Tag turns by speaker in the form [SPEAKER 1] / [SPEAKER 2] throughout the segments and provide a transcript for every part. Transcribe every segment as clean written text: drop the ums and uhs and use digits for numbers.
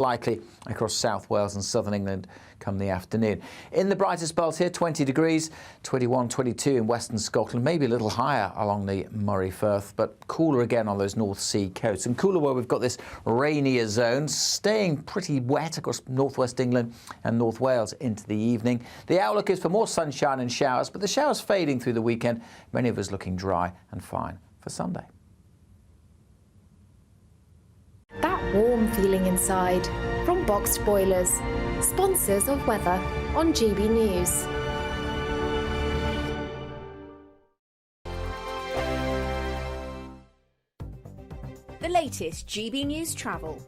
[SPEAKER 1] likely across South Wales and southern England come the afternoon. In the brightest spells here, 20 degrees, 21, 22 in western Scotland, maybe a little higher along the Moray Firth, but cooler again on those North Sea coasts. And cooler where we've got this rainier zone, staying pretty wet across northwest England and North Wales into the evening. The outlook is for more sunshine and showers, but the showers fading through the weekend, many of us looking dry and fine for Sunday.
[SPEAKER 2] That warm feeling inside from Boxed Boilers, sponsors of weather on GB News.
[SPEAKER 3] The latest GB News travel.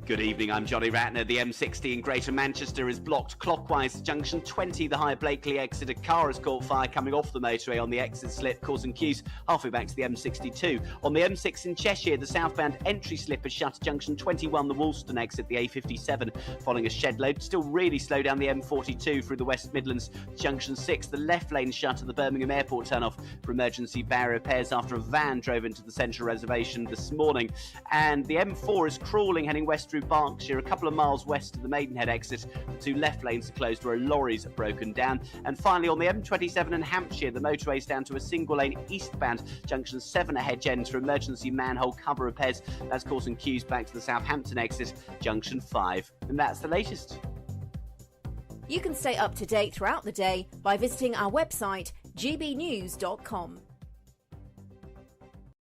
[SPEAKER 4] Good evening, I'm Johnny Ratner. The M60 in Greater Manchester is blocked clockwise to junction 20, the High Blakely exit. A car has caught fire coming off the motorway on the exit slip, causing queues halfway back to the M62. On the M6 in Cheshire, the southbound entry slip is shut at junction 21, the Woolston exit, the A57, following a shed load. Still really slow down the M42 through the West Midlands, junction 6. The left lane shut at the Birmingham Airport turnoff for emergency barrier repairs after a van drove into the central reservation this morning. And the M4 is crawling, heading west through Berkshire, a couple of miles west of the Maidenhead exit. The two left lanes are closed where a lorry's broken down. And finally, on the M27 in Hampshire, the motorway's down to a single lane eastbound, junction 7 at Hedge End for emergency manhole cover repairs. That's causing queues back to the Southampton exit, junction 5. And that's the latest.
[SPEAKER 3] You can stay up to date throughout the day by visiting our website, gbnews.com.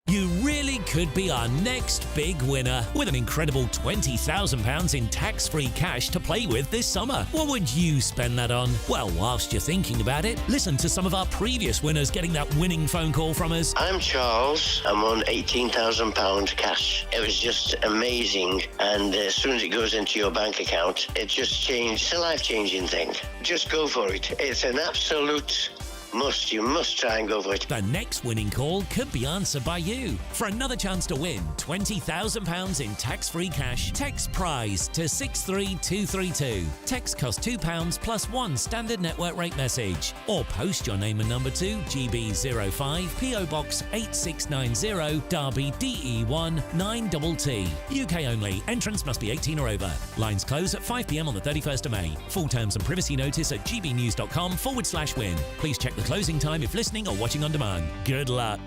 [SPEAKER 5] You really could be our next big winner with an incredible £20,000 in tax-free cash to play with this summer. What would you spend that on? Well, whilst you're thinking about it, listen to some of our previous winners getting that winning phone call from us.
[SPEAKER 6] I'm Charles. I'm on £18,000 cash. It was just amazing, and as soon as it goes into your bank account, it just changed. It's a life-changing thing. Just go for it. It's an absolute must. You must try and go for it.
[SPEAKER 5] The next winning call could be answered by you. For another chance to win £20,000 in tax-free cash, text PRIZE to 63232. Text costs £2 plus one standard network rate message. Or post your name and number to GB05 PO Box 8690 Derby DE1 9TT. UK only. Entrance must be 18 or over. Lines close at 5 p.m. on the 31st of May. Full terms and privacy notice at gbnews.com/win. Please check the closing time if listening or watching on demand. Good luck.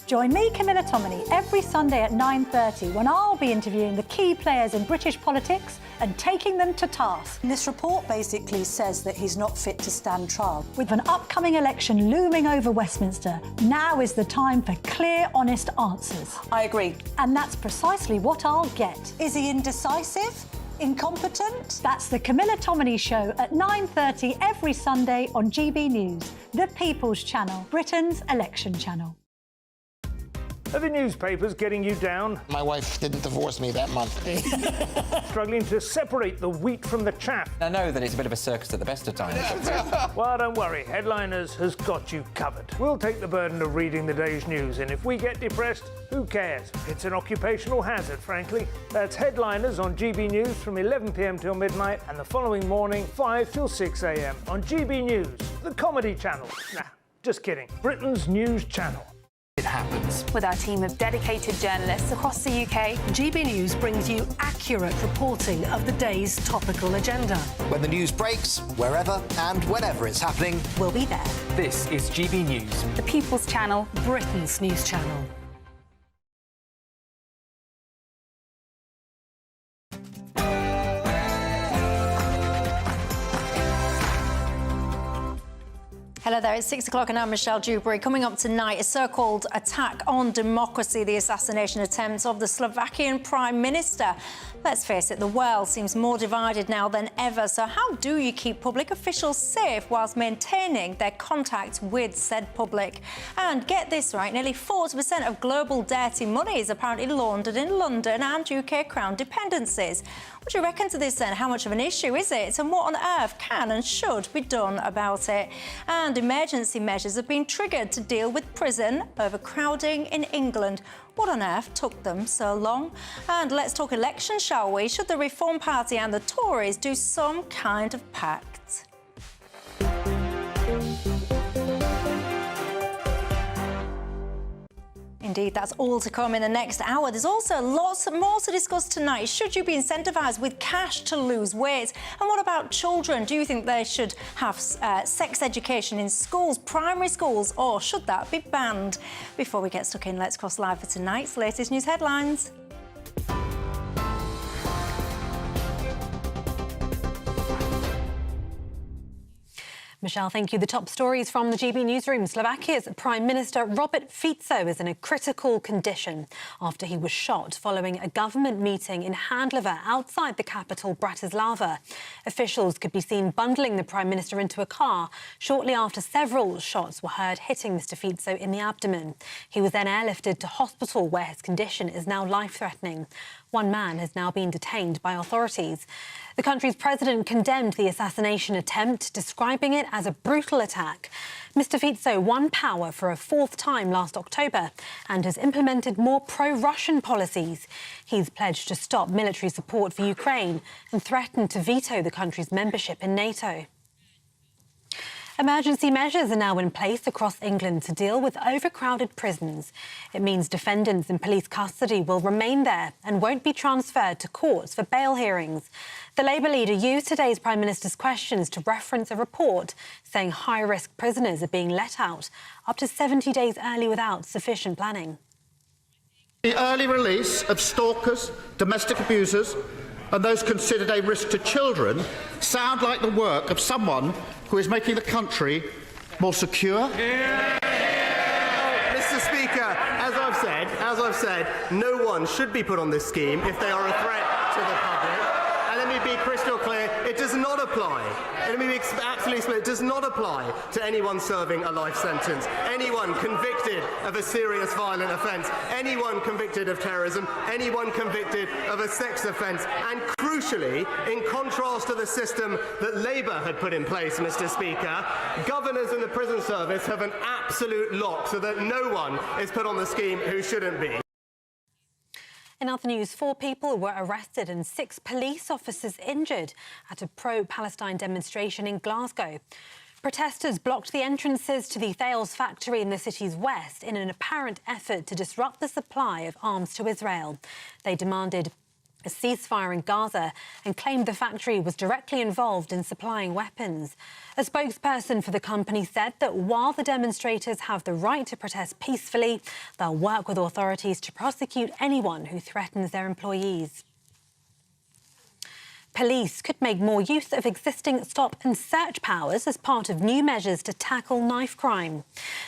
[SPEAKER 7] Join me, Camilla Tominey, every Sunday at 9:30 when I'll be interviewing the key players in British politics and taking them to task.
[SPEAKER 8] This report basically says that he's not fit to stand trial.
[SPEAKER 7] With an upcoming election looming over Westminster, now is the time for clear, honest answers.
[SPEAKER 8] I agree.
[SPEAKER 7] And that's precisely what I'll get.
[SPEAKER 8] Is he indecisive? Incompetent?
[SPEAKER 7] That's the Camilla Tominey Show at 9:30 every Sunday on GB News, the People's Channel, Britain's election channel.
[SPEAKER 9] Are the newspapers getting you down?
[SPEAKER 10] My wife didn't divorce me that month.
[SPEAKER 9] Struggling to separate the wheat from the chaff?
[SPEAKER 11] I know that it's a bit of a circus at the best of times.
[SPEAKER 9] Well, don't worry. Headliners has got you covered. We'll take the burden of reading the day's news, and if we get depressed, who cares? It's an occupational hazard, frankly. That's Headliners on GB News from 11 p.m. till midnight, and the following morning, 5 till 6 a.m. on GB News, the comedy channel. Nah, just kidding. Britain's news channel.
[SPEAKER 12] It happens. With our team of dedicated journalists across the UK,
[SPEAKER 13] GB News brings you accurate reporting of the day's topical agenda.
[SPEAKER 14] When the news breaks, wherever and whenever it's happening,
[SPEAKER 13] we'll be there.
[SPEAKER 11] This is GB News,
[SPEAKER 12] the People's Channel,
[SPEAKER 13] Britain's news channel.
[SPEAKER 15] Hello there, it's 6 o'clock and I'm Michelle Dewberry. Coming up tonight, a so-called attack on democracy, the assassination attempts of the Slovakian Prime Minister. Let's face it, the world seems more divided now than ever. So how do you keep public officials safe whilst maintaining their contact with said public? And get this right, nearly 40% of global dirty money is apparently laundered in London and UK Crown dependencies. What do you reckon to this then? How much of an issue is it? And what on earth can and should be done about it? And emergency measures have been triggered to deal with prison overcrowding in England. What on earth took them so long? And let's talk elections, shall we? Should the Reform Party and the Tories do some kind of pact? Indeed, that's all to come in the next hour. There's also lots more to discuss tonight. Should you be incentivised with cash to lose weight? And what about children? Do you think they should have sex education in schools, primary schools, or should that be banned? Before we get stuck in, let's cross live for tonight's latest news headlines.
[SPEAKER 13] Michelle, thank you. The top stories from the GB newsroom. Slovakia's Prime Minister Robert Fico is in a critical condition after he was shot following a government meeting in Handlover outside the capital, Bratislava. Officials could be seen bundling the Prime Minister into a car shortly after several shots were heard hitting Mr Fico in the abdomen. He was then airlifted to hospital where his condition is now life-threatening. One man has now been detained by authorities. The country's president condemned the assassination attempt, describing it as a brutal attack. Mr Fico won power for a fourth time last October and has implemented more pro-Russian policies. He's pledged to stop military support for Ukraine and threatened to veto the country's membership in NATO. Emergency measures are now in place across England to deal with overcrowded prisons. It means defendants in police custody will remain there and won't be transferred to courts for bail hearings. The Labour leader used today's Prime Minister's questions to reference a report saying high-risk prisoners are being let out up to 70 days early without sufficient planning.
[SPEAKER 16] The early release of stalkers, domestic abusers and those considered a risk to children sound like the work of someone who is making the country more secure?
[SPEAKER 17] Mr Speaker, as I've said, no one should be put on this scheme if they are a threat to the public. And let me be crystal clear, it does not apply. And let me be absolutely clear, it does not apply to anyone serving a life sentence, anyone convicted of a serious violent offence, anyone convicted of terrorism, anyone convicted of a sex offence. And crucially, in contrast to the system that Labour had put in place, Mr Speaker, governors in the prison service have an absolute lock so that no one is put on the scheme who shouldn't be.
[SPEAKER 13] In other news, 4 people were arrested and 6 police officers injured at a pro-Palestine demonstration in Glasgow. Protesters blocked the entrances to the Thales factory in the city's west in an apparent effort to disrupt the supply of arms to Israel. They demanded a ceasefire in Gaza and claimed the factory was directly involved in supplying weapons. A spokesperson for the company said that while the demonstrators have the right to protest peacefully, they'll work with authorities to prosecute anyone who threatens their employees. Police could make more use of existing stop and search powers as part of new measures to tackle knife crime.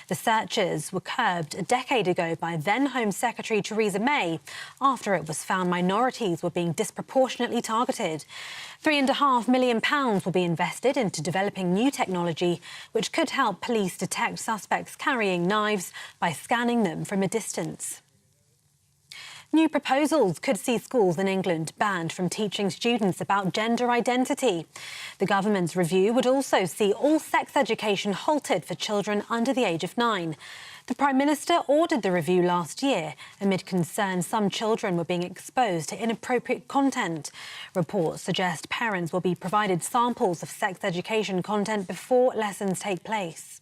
[SPEAKER 13] The searches were curbed a decade ago by then Home Secretary Theresa May after it was found minorities were being disproportionately targeted. £3.5 million will be invested into developing new technology which could help police detect suspects carrying knives by scanning them from a distance. New proposals could see schools in England banned from teaching students about gender identity. The government's review would also see all sex education halted for children under the age of 9. The Prime Minister ordered the review last year amid concerns some children were being exposed to inappropriate content. Reports suggest parents will be provided samples of sex education content before lessons take place.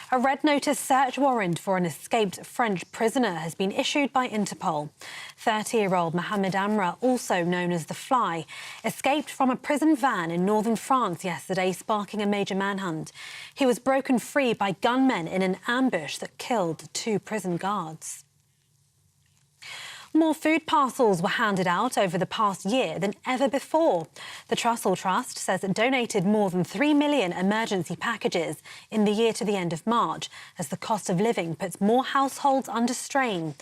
[SPEAKER 13] A red notice search warrant for an escaped French prisoner has been issued by Interpol. 30-year-old Mohamed Amra, also known as The Fly, escaped from a prison van in northern France yesterday, sparking a major manhunt. He was broken free by gunmen in an ambush that killed 2 prison guards. More food parcels were handed out over the past year than ever before. The Trussell Trust says it donated more than 3 million emergency packages in the year to the end of March, as the cost of living puts more households under strain.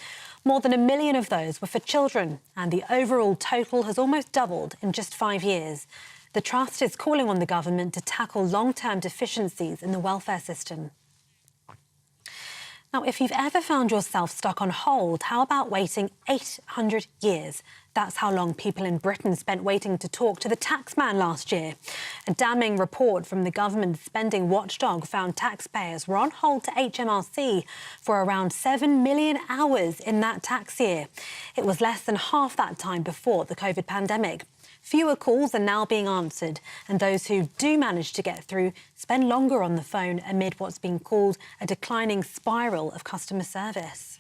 [SPEAKER 13] More than 1 million of those were for children, and the overall total has almost doubled in just 5 years. The Trust is calling on the government to tackle long-term deficiencies in the welfare system. Now, if you've ever found yourself stuck on hold, how about waiting 800 years? That's how long people in Britain spent waiting to talk to the taxman last year. A damning report from the government spending watchdog found taxpayers were on hold to HMRC for around 7 million hours in that tax year. It was less than half that time before the COVID pandemic. Fewer calls are now being answered, and those who do manage to get through spend longer on the phone amid what's been called a declining spiral of customer service.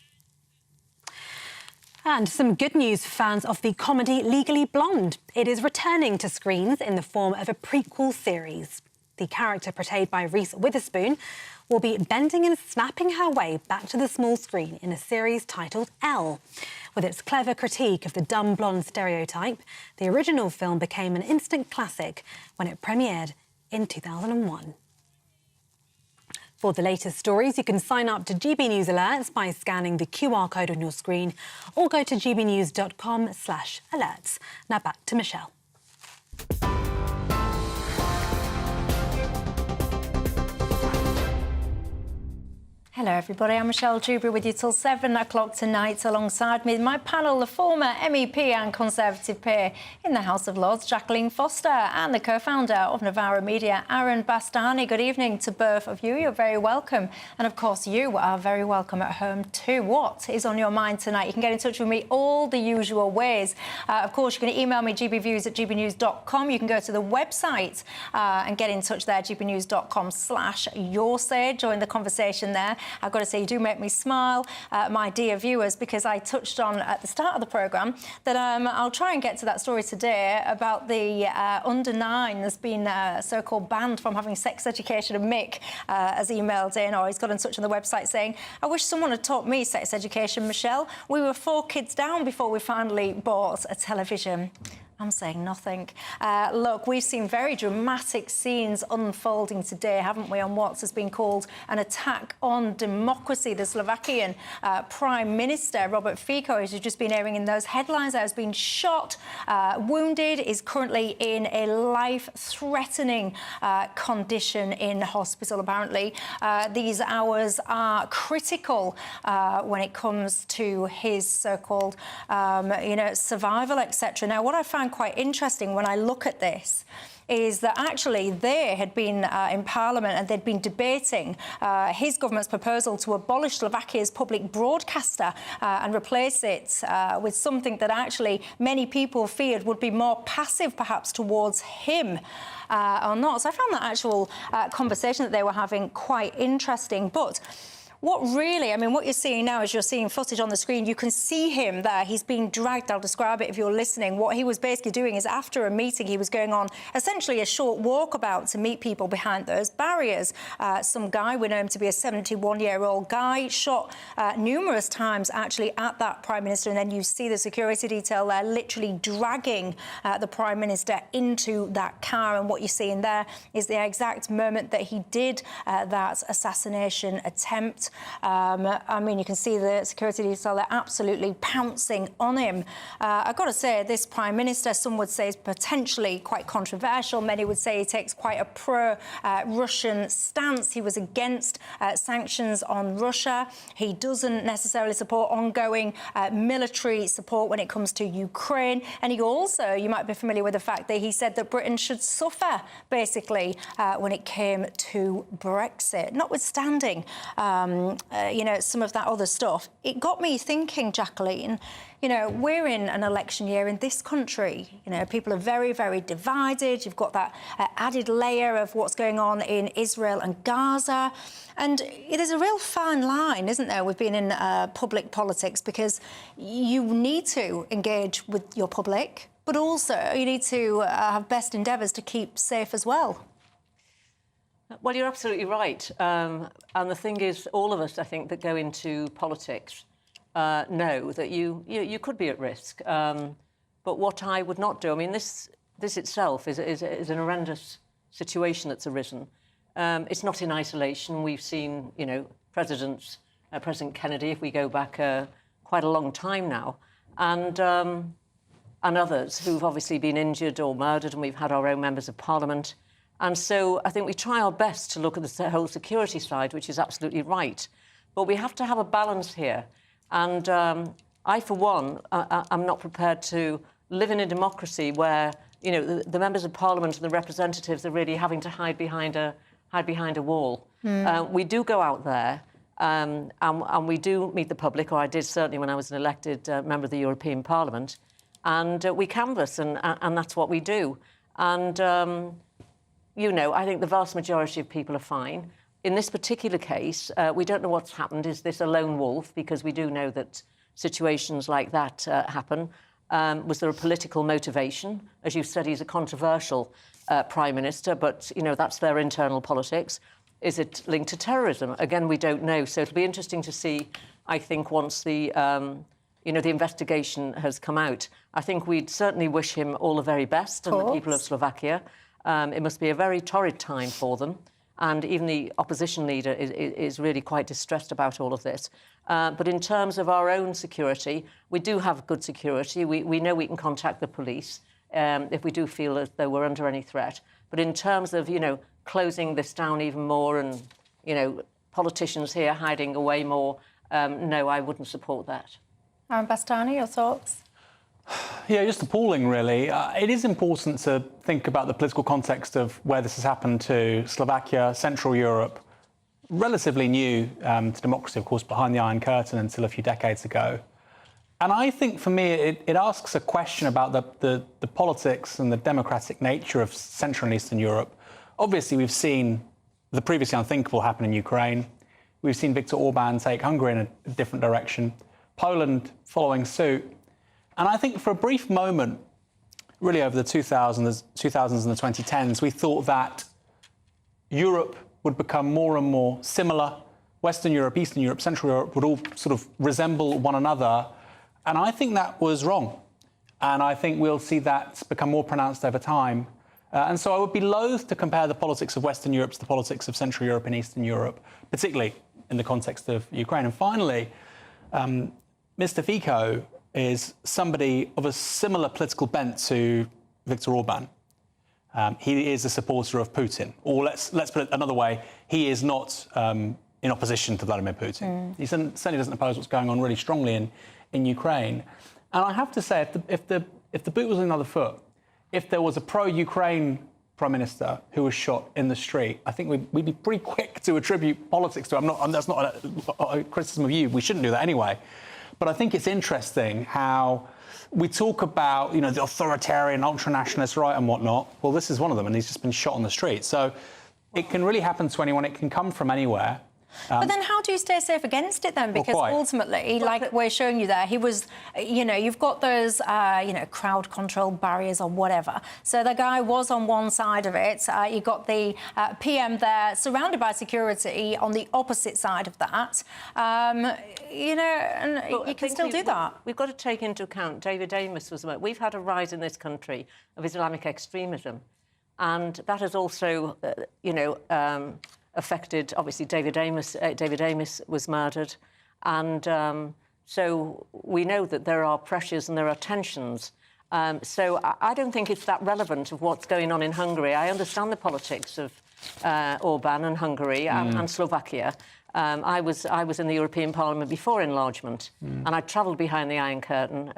[SPEAKER 13] And some good news for fans of the comedy Legally Blonde. It is returning to screens in the form of a prequel series. The character portrayed by Reese Witherspoon will be bending and snapping her way back to the small screen in a series titled Elle. With its clever critique of the dumb blonde stereotype, the original film became an instant classic when it premiered in 2001. For the latest stories, you can sign up to GB News Alerts by scanning the QR code on your screen or go to gbnews.com/alerts. Now back to Michelle.
[SPEAKER 15] Hello everybody, I'm Michelle Dewberry with you till 7 o'clock tonight. Alongside me, my panel, the former MEP and Conservative peer in the House of Lords, Jacqueline Foster, and the co-founder of Novara Media, Aaron Bastani. Good evening to both of you. You're very welcome. And of course, you are very welcome at home too. What is on your mind tonight? You can get in touch with me all the usual ways. Of course, you can email me gbviews@gbnews.com. You can go to the website and get in touch there, gbnews.com/yoursay. Join the conversation there. I've got to say, you do make me smile, my dear viewers, because I touched on at the start of the programme that I'll try and get to that story today about the under-9 that's been so-called banned from having sex education. And Mick has emailed in, or he's got in touch on the website saying, I wish someone had taught me sex education, Michelle. We were 4 kids down before we finally bought a television. I'm saying nothing. Look, we've seen very dramatic scenes unfolding today, haven't we, on what has been called an attack on democracy. The Slovakian Prime Minister, Robert Fico, who's just been airing in those headlines, has been shot, wounded, is currently in a life-threatening condition in hospital, apparently. These hours are critical when it comes to his so-called, survival, etc. Now, what I find quite interesting when I look at this is that actually they had been in Parliament and they'd been debating his government's proposal to abolish Slovakia's public broadcaster and replace it with something that actually many people feared would be more passive perhaps towards him or not. So I found that actual conversation that they were having quite interesting. But what you're seeing now is you're seeing footage on the screen. You can see him there. He's being dragged. I'll describe it if you're listening. What he was basically doing is after a meeting, he was going on essentially a short walkabout to meet people behind those barriers. Some guy, we know him to be a 71-year-old guy, shot numerous times actually at that Prime Minister. And then you see the security detail there literally dragging the Prime Minister into that car. And what you're seeing there is the exact moment that he did that assassination attempt. You can see the security detail, they're absolutely pouncing on him. I've got to say, this Prime Minister, some would say is potentially quite controversial. Many would say he takes quite a pro-Russian stance. He was against sanctions on Russia. He doesn't necessarily support ongoing military support when it comes to Ukraine. And he also, you might be familiar with the fact that he said that Britain should suffer, basically, when it came to Brexit. Notwithstanding some of that other stuff, it got me thinking, Jacqueline, we're in an election year in this country. People are very, very divided. You've got that added layer of what's going on in Israel and Gaza. And there's a real fine line, isn't there, with being in public politics, because you need to engage with your public, but also you need to have best endeavours to keep safe as well.
[SPEAKER 18] Well, you're absolutely right. And the thing is, all of us, I think, that go into politics know that you could be at risk. But what I would not do, this itself is an horrendous situation that's arisen. It's not in isolation. We've seen, President Kennedy, if we go back quite a long time now, and others who've obviously been injured or murdered, and we've had our own members of Parliament. And so I think we try our best to look at the whole security side, which is absolutely right. But we have to have a balance here. And I, for one, am not prepared to live in a democracy where, the members of Parliament and the representatives are really having to hide behind a wall. We do go out there and we do meet the public, or I did certainly when I was an elected member of the European Parliament. and we canvass, and that's what we do. And, you know, I think the vast majority of people are fine. In this particular case, we don't know what's happened. Is this a lone wolf? Because we do know that situations like that happen. Was there a political motivation? As you said, he's a controversial Prime Minister, but, you know, that's their internal politics. Is it linked to terrorism? Again, we don't know. So it'll be interesting to see, I think, once the, you know, the investigation has come out. I think we'd certainly wish him all the very best and the people of Slovakia. It must be a very torrid time for them. And even the opposition leader is really quite distressed about all of this. But in terms of our own security, we do have good security. We know we can contact the police if we do feel as though we're under any threat. But in terms of, you know, closing this down even more and, you know, politicians here hiding away more, no, I wouldn't support that.
[SPEAKER 15] Aaron Bastani, your thoughts?
[SPEAKER 19] Yeah, just appalling, really. It is important to think about the political context of where this has happened to Slovakia, Central Europe, relatively new to democracy, of course, behind the Iron Curtain until a few decades ago. And I think, for me, it asks a question about the politics and the democratic nature of Central and Eastern Europe. Obviously, we've seen the previously unthinkable happen in Ukraine. We've seen Viktor Orban take Hungary in a different direction, Poland following suit. And I think for a brief moment, really over the 2000s and the 2010s, we thought that Europe would become more and more similar. Western Europe, Eastern Europe, Central Europe would all sort of resemble one another. And I think that was wrong. And I think we'll see that become more pronounced over time. And so I would be loath to compare the politics of Western Europe to the politics of Central Europe and Eastern Europe, particularly in the context of Ukraine. And finally, Mr. Fico is somebody of a similar political bent to Viktor Orban. He is a supporter of Putin. Or let's put it another way, he is not in opposition to Vladimir Putin. He certainly doesn't oppose what's going on really strongly in Ukraine. And I have to say, if the boot was on another foot, if there was a pro-Ukraine Prime Minister who was shot in the street, I think we'd be pretty quick to attribute politics to him. That's not a criticism of you. We shouldn't do that anyway. But I think it's interesting how we talk about, you know, the authoritarian, ultra-nationalist right and whatnot. Well, this is one of them, and he's just been shot on the street. So it can really happen to anyone. It can come from anywhere.
[SPEAKER 15] But then how do you stay safe against it then? Because ultimately, like we're showing you there, he was, you know, you've got those, you know, crowd control barriers or whatever. So the guy was on one side of it. You got the PM there surrounded by security on the opposite side of that. You know, and you can still do that.
[SPEAKER 18] We've got to take into account David Amos was... We've had a rise in this country of Islamic extremism. And that has also, you know... affected, obviously, David Amos. David Amos was murdered. And so we know that there are pressures and there are tensions. So I don't think it's that relevant of what's going on in Hungary. I understand the politics of Orban and Hungary and Slovakia. I was in the European Parliament before enlargement, and I travelled behind the Iron Curtain,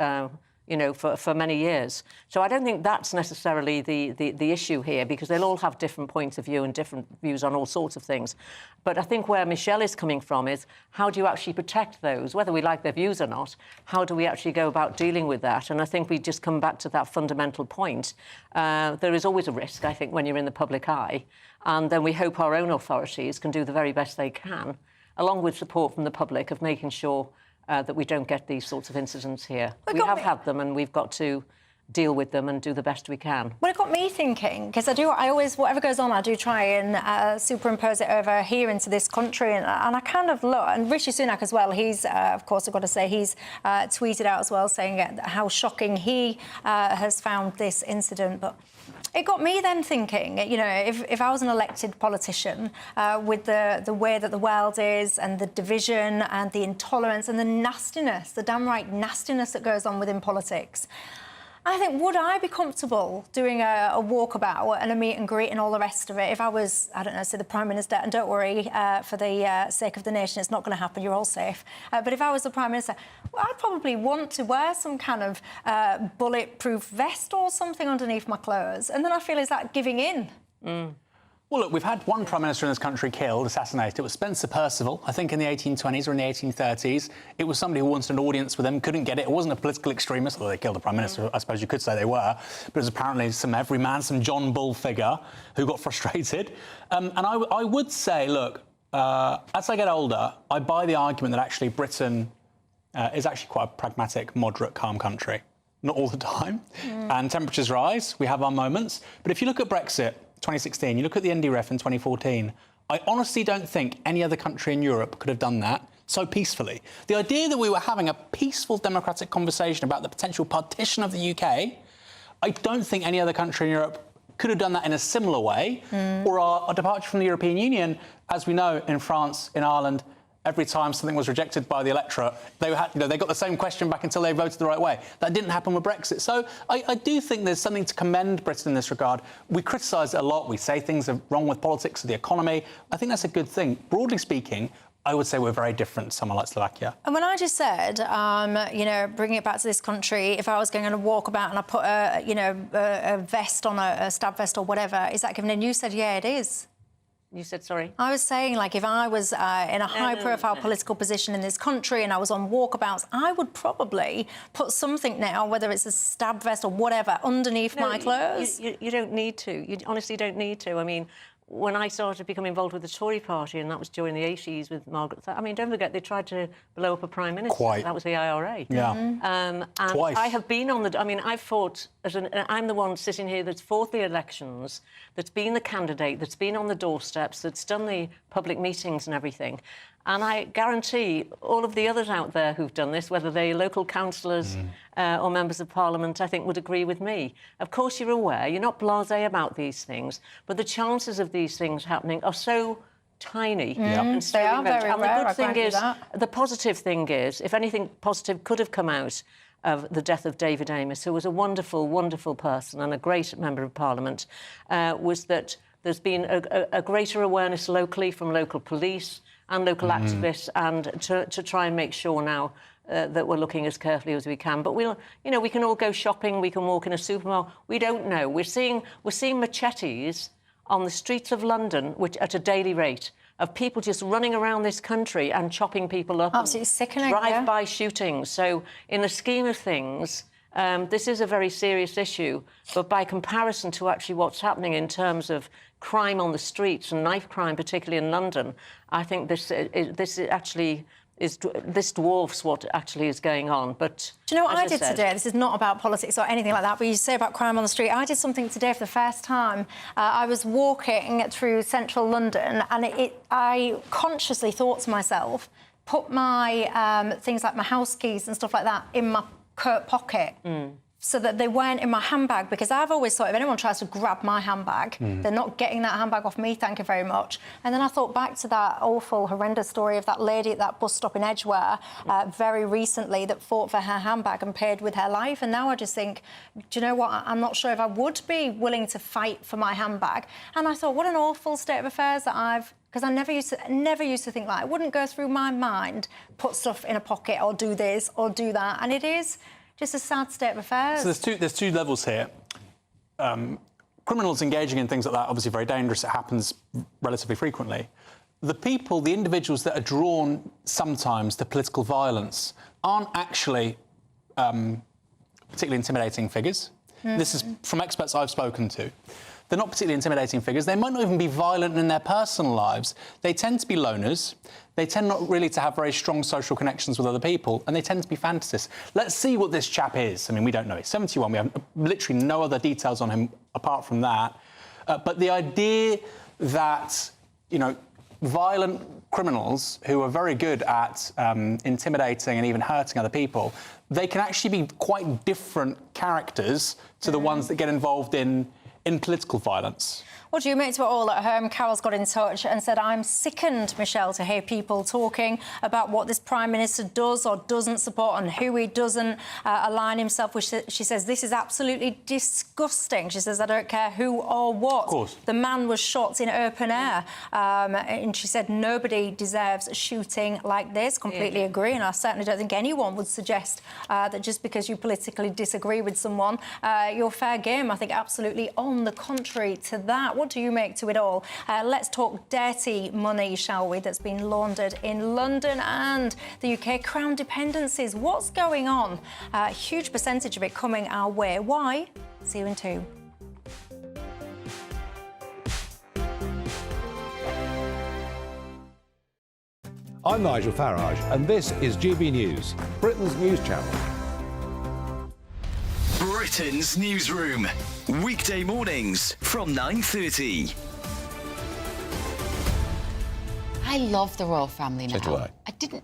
[SPEAKER 18] you know, for many years. So I don't think that's necessarily the issue here, because they'll all have different points of view and different views on all sorts of things. But I think where Michelle is coming from is, how do you actually protect those, whether we like their views or not? How do we actually go about dealing with that? And I think we just come back to that fundamental point. There is always a risk, I think, when you're in the public eye. And then we hope our own authorities can do the very best they can, along with support from the public, of making sure that we don't get these sorts of incidents here. We have had them, and we've got to deal with them and do the best we can.
[SPEAKER 15] Well, it got me thinking, because I always, whatever goes on, I do try and superimpose it over here into this country, and I kind of look, and Rishi Sunak as well, he's, of course, I've got to say, he's tweeted out as well, saying how shocking he has found this incident, but it got me then thinking, you know, if I was an elected politician, with the way that the world is, and the division and the intolerance and the nastiness, the downright nastiness that goes on within politics, I think, would I be comfortable doing a walkabout and a meet and greet and all the rest of it if I was, I don't know, say the Prime Minister, and don't worry, for the sake of the nation, it's not going to happen, you're all safe. But if I was the Prime Minister, well, I'd probably want to wear some kind of bulletproof vest or something underneath my clothes. And then I feel, is that giving in?
[SPEAKER 19] Well, look, we've had one Prime Minister in this country killed, assassinated. It was Spencer Perceval, I think in the 1820s or in the 1830s. It was somebody who wanted an audience with him, couldn't get it. It wasn't a political extremist, although they killed the Prime Minister, I suppose you could say they were. But it was apparently some everyman, some John Bull figure who got frustrated. And I would say, look, as I get older, I buy the argument that actually Britain is actually quite a pragmatic, moderate, calm country. Not all the time. And temperatures rise, we have our moments. But if you look at Brexit, 2016, you look at the NDREF in 2014, I honestly don't think any other country in Europe could have done that so peacefully. The idea that we were having a peaceful democratic conversation about the potential partition of the UK, I don't think any other country in Europe could have done that in a similar way. Or our departure from the European Union, as we know, in France, in Ireland, every time something was rejected by the electorate, they got the same question back until they voted the right way. That didn't happen with Brexit. So I do think there's something to commend Britain in this regard. We criticise it a lot. We say things are wrong with politics or the economy. I think that's a good thing. Broadly speaking, I would say we're very different to someone like Slovakia.
[SPEAKER 15] And when I just said, bringing it back to this country, if I was going on a walkabout and I put a vest on, a stab vest or whatever, is that given? And you said, yeah, it is.
[SPEAKER 18] You said, sorry?
[SPEAKER 15] I was saying, like, if I was in a high-profile political position in this country and I was on walkabouts, I would probably put something now, whether it's a stab vest or whatever, underneath my clothes.
[SPEAKER 18] You don't need to. You honestly don't need to. I mean, when I started to become involved with the Tory party, and that was during the 80s with Margaret Thatcher, I mean, don't forget, they tried to blow up a Prime Minister.
[SPEAKER 19] Quite.
[SPEAKER 18] That was the IRA.
[SPEAKER 19] Yeah.
[SPEAKER 18] And
[SPEAKER 19] Twice.
[SPEAKER 18] I have been on the... I mean, I've fought... I'm the one sitting here that's fought the elections, that's been the candidate, that's been on the doorsteps, that's done the public meetings and everything. And I guarantee all of the others out there who've done this, whether they're local councillors or members of Parliament, I think would agree with me. Of course, you're aware, you're not blasé about these things, but the chances of these things happening are so tiny. And so
[SPEAKER 15] they are very
[SPEAKER 18] and
[SPEAKER 15] rare,
[SPEAKER 18] the good thing is,
[SPEAKER 15] that.
[SPEAKER 18] the positive thing is, if anything positive could have come out of the death of David Amess, who was a wonderful, wonderful person and a great member of Parliament, was that there's been a greater awareness locally from local police and local activists, and to try and make sure now that we're looking as carefully as we can. But we can all go shopping, we can walk in a supermarket. We don't know. We're seeing machetes on the streets of London, which at a daily rate, of people just running around this country and chopping people up.
[SPEAKER 15] Absolutely sickening.
[SPEAKER 18] Drive-by shootings. So, in the scheme of things, this is a very serious issue. But by comparison to actually what's happening in terms of crime on the streets and knife crime, particularly in London, I think this dwarfs what actually is going on. But
[SPEAKER 15] do you know what I did today? This is not about politics or anything like that, but you say about crime on the street. I did something today for the first time. I was walking through central London, and I consciously thought to myself, put my things like my house keys and stuff like that in my coat pocket. So that they weren't in my handbag, because I've always thought if anyone tries to grab my handbag, they're not getting that handbag off me, thank you very much. And then I thought back to that awful, horrendous story of that lady at that bus stop in Edgware very recently that fought for her handbag and paid with her life. And now I just think, do you know what? I'm not sure if I would be willing to fight for my handbag. And I thought, what an awful state of affairs that because I never used to think like, it wouldn't go through my mind, put stuff in a pocket or do this or do that. And it is just a sad state of affairs.
[SPEAKER 19] So there's two levels here. Criminals engaging in things like that, obviously very dangerous. It happens relatively frequently. The individuals that are drawn sometimes to political violence aren't actually particularly intimidating figures. This is from experts I've spoken to. They're not particularly intimidating figures. They might not even be violent in their personal lives. They tend to be loners. They tend not really to have very strong social connections with other people, and they tend to be fantasists. Let's see what this chap is. I mean, we don't know. He's 71. We have literally no other details on him apart from that. But the idea that, violent criminals who are very good at intimidating and even hurting other people, they can actually be quite different characters to the ones that get involved in political violence.
[SPEAKER 15] What do you make to it all at home? Carol's got in touch and said, I'm sickened, Michelle, to hear people talking about what this Prime Minister does or doesn't support and who he doesn't align himself with. She says, this is absolutely disgusting. She says, I don't care who or what.
[SPEAKER 19] Of course.
[SPEAKER 15] The man was shot in open air. And she said, nobody deserves shooting like this. Completely agree. And I certainly don't think anyone would suggest that just because you politically disagree with someone, you're fair game. I think absolutely on on the contrary to that. What do you make to it all? Let's talk dirty money, shall we, that's been laundered in London and the UK Crown dependencies. What's going on? A huge percentage of it coming our way. Why? See you in 2.
[SPEAKER 20] I'm Nigel Farage, and this is GB News, Britain's news channel.
[SPEAKER 21] Britain's newsroom, weekday mornings from 9:30.
[SPEAKER 22] I love the royal family now.
[SPEAKER 23] So do I.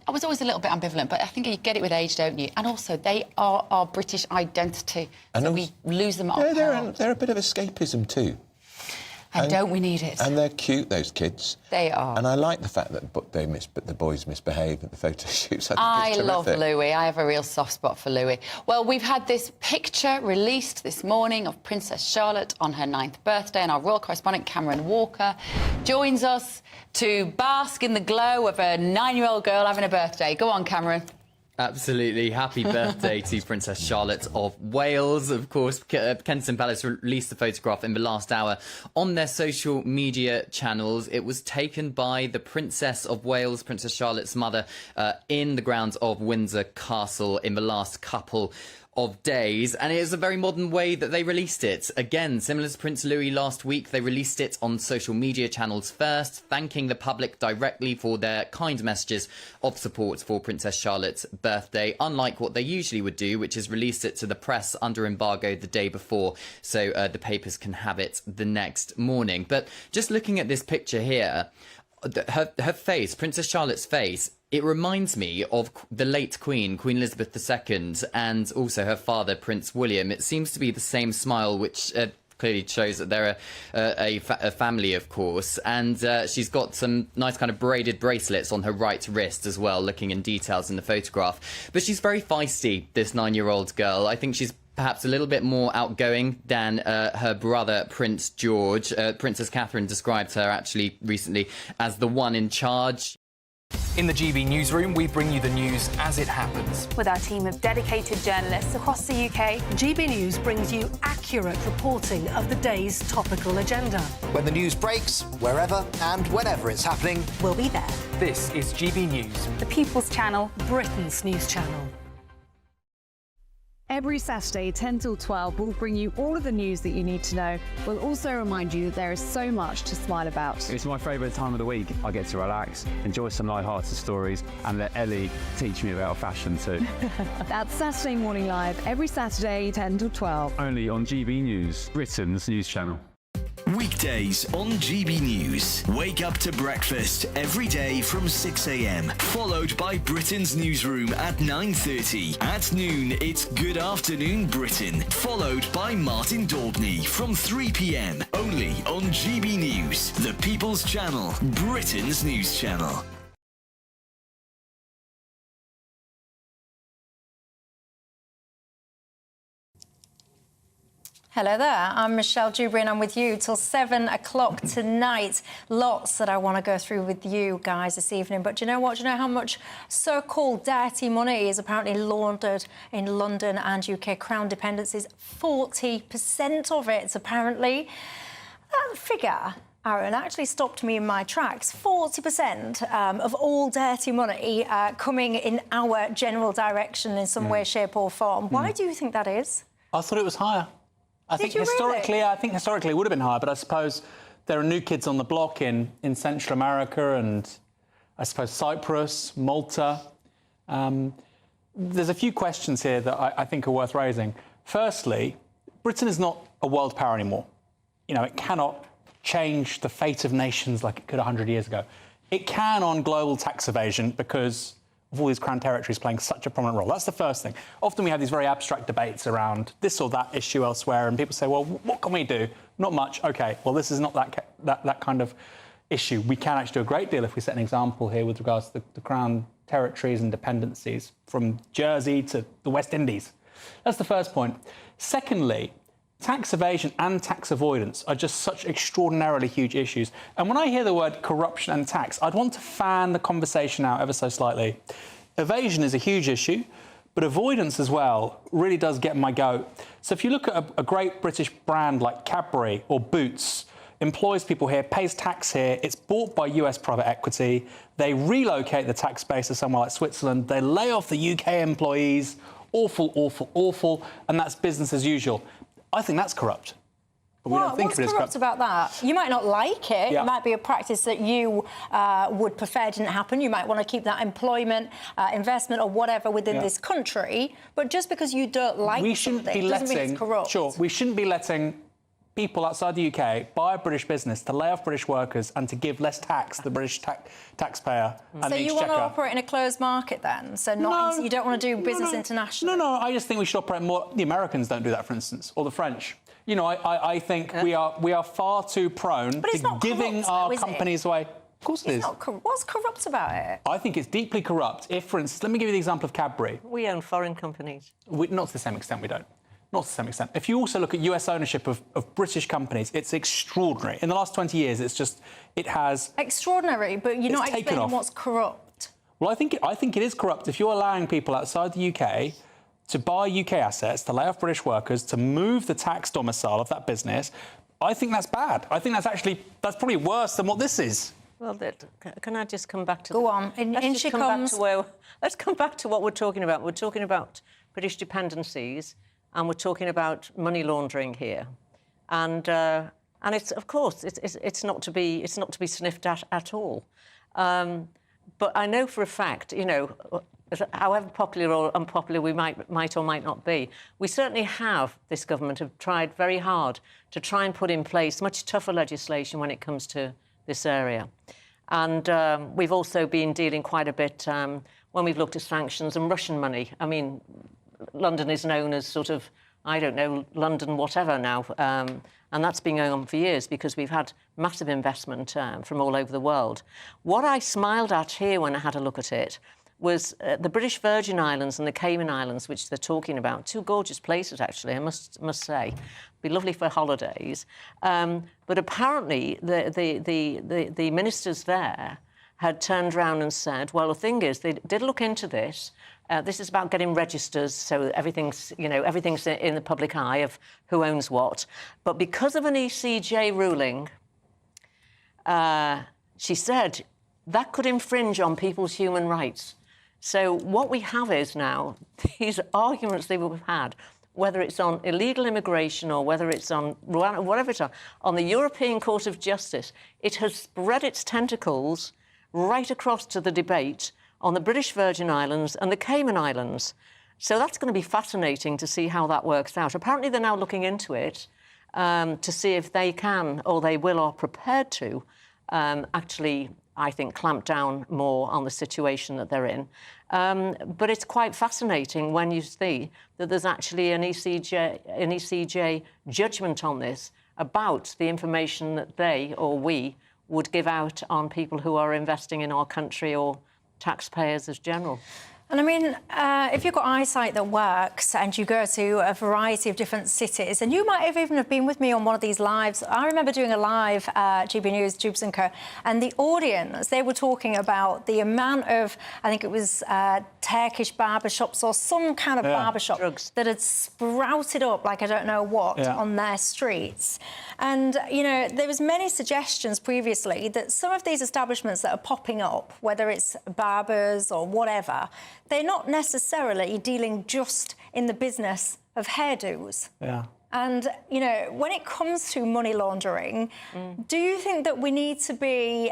[SPEAKER 22] I was always a little bit ambivalent, but I think you get it with age, don't you? And also, they are our British identity, so we lose them at our peril.
[SPEAKER 23] They're a bit of escapism too.
[SPEAKER 22] And don't we need it?
[SPEAKER 23] And they're cute, those kids.
[SPEAKER 22] They are.
[SPEAKER 23] And I like the fact that the boys misbehave at the photo shoots.
[SPEAKER 22] I love Louis. I have a real soft spot for Louis. Well, we've had this picture released this morning of Princess Charlotte on her 9th birthday, and our royal correspondent Cameron Walker joins us to bask in the glow of a 9-year-old girl having a birthday. Go on, Cameron.
[SPEAKER 24] Absolutely. Happy birthday to Princess Charlotte of Wales. Of course, Kensington Palace released the photograph in the last hour on their social media channels. It was taken by the Princess of Wales, Princess Charlotte's mother, in the grounds of Windsor Castle in the last couple of days, and it is a very modern way that they released it. Again, similar to Prince Louis last week, they released it on social media channels first, thanking the public directly for their kind messages of support for Princess Charlotte's birthday, unlike what they usually would do, which is release it to the press under embargo the day before, so the papers can have it the next morning. But just looking at this picture here, her face, Princess Charlotte's face, it reminds me of the late Queen Elizabeth II, and also her father, Prince William. It seems to be the same smile, which clearly shows that they're a family, of course. And she's got some nice kind of braided bracelets on her right wrist as well, looking in details in the photograph. But she's very feisty, this 9-year-old girl. I think she's perhaps a little bit more outgoing than her brother, Prince George. Princess Catherine described her actually recently as the one in charge.
[SPEAKER 11] In the GB newsroom, we bring you the news as it happens.
[SPEAKER 12] With our team of dedicated journalists across the UK,
[SPEAKER 25] GB News brings you accurate reporting of the day's topical agenda.
[SPEAKER 14] When the news breaks, wherever and whenever it's happening,
[SPEAKER 25] we'll be there.
[SPEAKER 11] This is GB News,
[SPEAKER 12] the People's Channel,
[SPEAKER 25] Britain's news channel.
[SPEAKER 26] Every Saturday, 10 till 12, we'll bring you all of the news that you need to know. We'll also remind you that there is so much to smile about.
[SPEAKER 27] It's my favourite time of the week. I get to relax, enjoy some light-hearted stories, and let Ellie teach me about fashion too.
[SPEAKER 26] That's Saturday Morning Live, every Saturday, 10 till 12.
[SPEAKER 27] Only on GB News, Britain's news channel.
[SPEAKER 21] Weekdays on GB News. Wake up to breakfast every day from 6 a.m. Followed by Britain's newsroom at 9:30. At noon, it's Good Afternoon Britain. Followed by Martin Daubney from 3 p.m. Only on GB News, the People's Channel, Britain's news channel.
[SPEAKER 15] Hello there, I'm Michelle Dewberry and I'm with you till 7 o'clock tonight. Lots that I want to go through with you guys this evening. But do you know what? Do you know how much so-called dirty money is apparently laundered in London and UK Crown dependencies? 40% of it, apparently. That figure, Aaron, actually stopped me in my tracks. 40% of all dirty money coming in our general direction in some way, shape or form. Why do you think that is?
[SPEAKER 19] I thought it was higher. I think historically it would have been higher, but I suppose there are new kids on the block in Central America and I suppose Cyprus, Malta. There's a few questions here that I think are worth raising. Firstly, Britain is not a world power anymore. You know, it cannot change the fate of nations like it could 100 years ago. It can on global tax evasion because of all these crown territories playing such a prominent role. That's the first thing. Often we have these very abstract debates around this or that issue elsewhere, and people say, well, what can we do? Not much. OK, well, this is not that kind of issue. We can actually do a great deal if we set an example here with regards to the crown territories and dependencies, from Jersey to the West Indies. That's the first point. Secondly, tax evasion and tax avoidance are just such extraordinarily huge issues. And when I hear the word corruption and tax, I'd want to fan the conversation out ever so slightly. Evasion is a huge issue, But avoidance as well really does get my goat. So if you look at a great British brand like Cadbury or Boots, employs people here, pays tax here, it's bought by US private equity, they relocate the tax base to somewhere like Switzerland, they lay off the UK employees, awful, awful, awful, and that's business as usual. I think that's corrupt. But we don't think
[SPEAKER 15] what's
[SPEAKER 19] of it as
[SPEAKER 15] corrupt about that? You might not like it.
[SPEAKER 19] Yeah.
[SPEAKER 15] It might be a practice that you would prefer didn't happen. You might want to keep that employment, investment or whatever within this country. But just because you don't like something doesn't mean it's corrupt.
[SPEAKER 19] Sure, we shouldn't be letting people outside the UK buy a British business to lay off British workers and to give less tax to the British taxpayer and
[SPEAKER 15] so
[SPEAKER 19] the
[SPEAKER 15] you want to
[SPEAKER 19] exchequer.
[SPEAKER 15] operate in a closed market then? So not you don't want to do business internationally?
[SPEAKER 19] No, I just think we should operate more. The Americans don't do that, for instance, or the French. You know, I think we are far too prone to giving our companies away. Of course it is.
[SPEAKER 15] What's corrupt about it?
[SPEAKER 19] I think it's deeply corrupt. If, for instance, let me give you the example of Cadbury.
[SPEAKER 18] We own foreign companies.
[SPEAKER 19] Not to the same extent, we don't. Not to the same extent. If you also look at US ownership of British companies, it's extraordinary. In the last 20 years, it has...
[SPEAKER 15] Extraordinary, but you're not explaining what's corrupt.
[SPEAKER 19] Well, I think it is corrupt if you're allowing people outside the UK to buy UK assets, to lay off British workers, to move the tax domicile of that business. I think that's bad. I think that's probably worse than what this is.
[SPEAKER 18] Well, can I just come back to...
[SPEAKER 15] Go on. In she comes.
[SPEAKER 18] Let's come back to what we're talking about. We're talking about British dependencies, and we're talking about money laundering here, and it's of course it's not to be sniffed at all. But I know for a fact, you know, however popular or unpopular we might or might not be, we certainly have, this government have tried very hard to try and put in place much tougher legislation when it comes to this area. And we've also been dealing quite a bit when we've looked at sanctions and Russian money. I mean, London is known as sort of, I don't know, London whatever now. And that's been going on for years because we've had massive investment from all over the world. What I smiled at here when I had a look at it was the British Virgin Islands and the Cayman Islands, which they're talking about. Two gorgeous places, actually, I must say. Be lovely for holidays. But apparently the ministers there had turned around and said, well, the thing is, they did look into this. This is about getting registers, so everything's in the public eye of who owns what. But because of an ECJ ruling, she said that could infringe on people's human rights. So what we have is now these arguments that we've had, whether it's on illegal immigration or whether it's on whatever it's on the European Court of Justice, it has spread its tentacles right across to the debate on the British Virgin Islands and the Cayman Islands. So that's going to be fascinating to see how that works out. Apparently they're now looking into it to see if they can or they will or are prepared to actually, I think, clamp down more on the situation that they're in. But it's quite fascinating when you see that there's actually an ECJ judgment on this about the information that they or we would give out on people who are investing in our country or taxpayers as general.
[SPEAKER 15] And I mean, if you've got eyesight that works and you go to a variety of different cities, and you might have even have been with me on one of these lives. I remember doing a live GBNews, Dewbs Co, and the audience, they were talking about the amount of, I think it was Turkish barbershops or some kind of barbershop that had sprouted up like I don't know what on their streets. And, you know, there was many suggestions previously that some of these establishments that are popping up, whether it's barbers or whatever, they're not necessarily dealing just in the business of hairdos.
[SPEAKER 19] Yeah.
[SPEAKER 15] And, you know, when it comes to money laundering, do you think that we need to be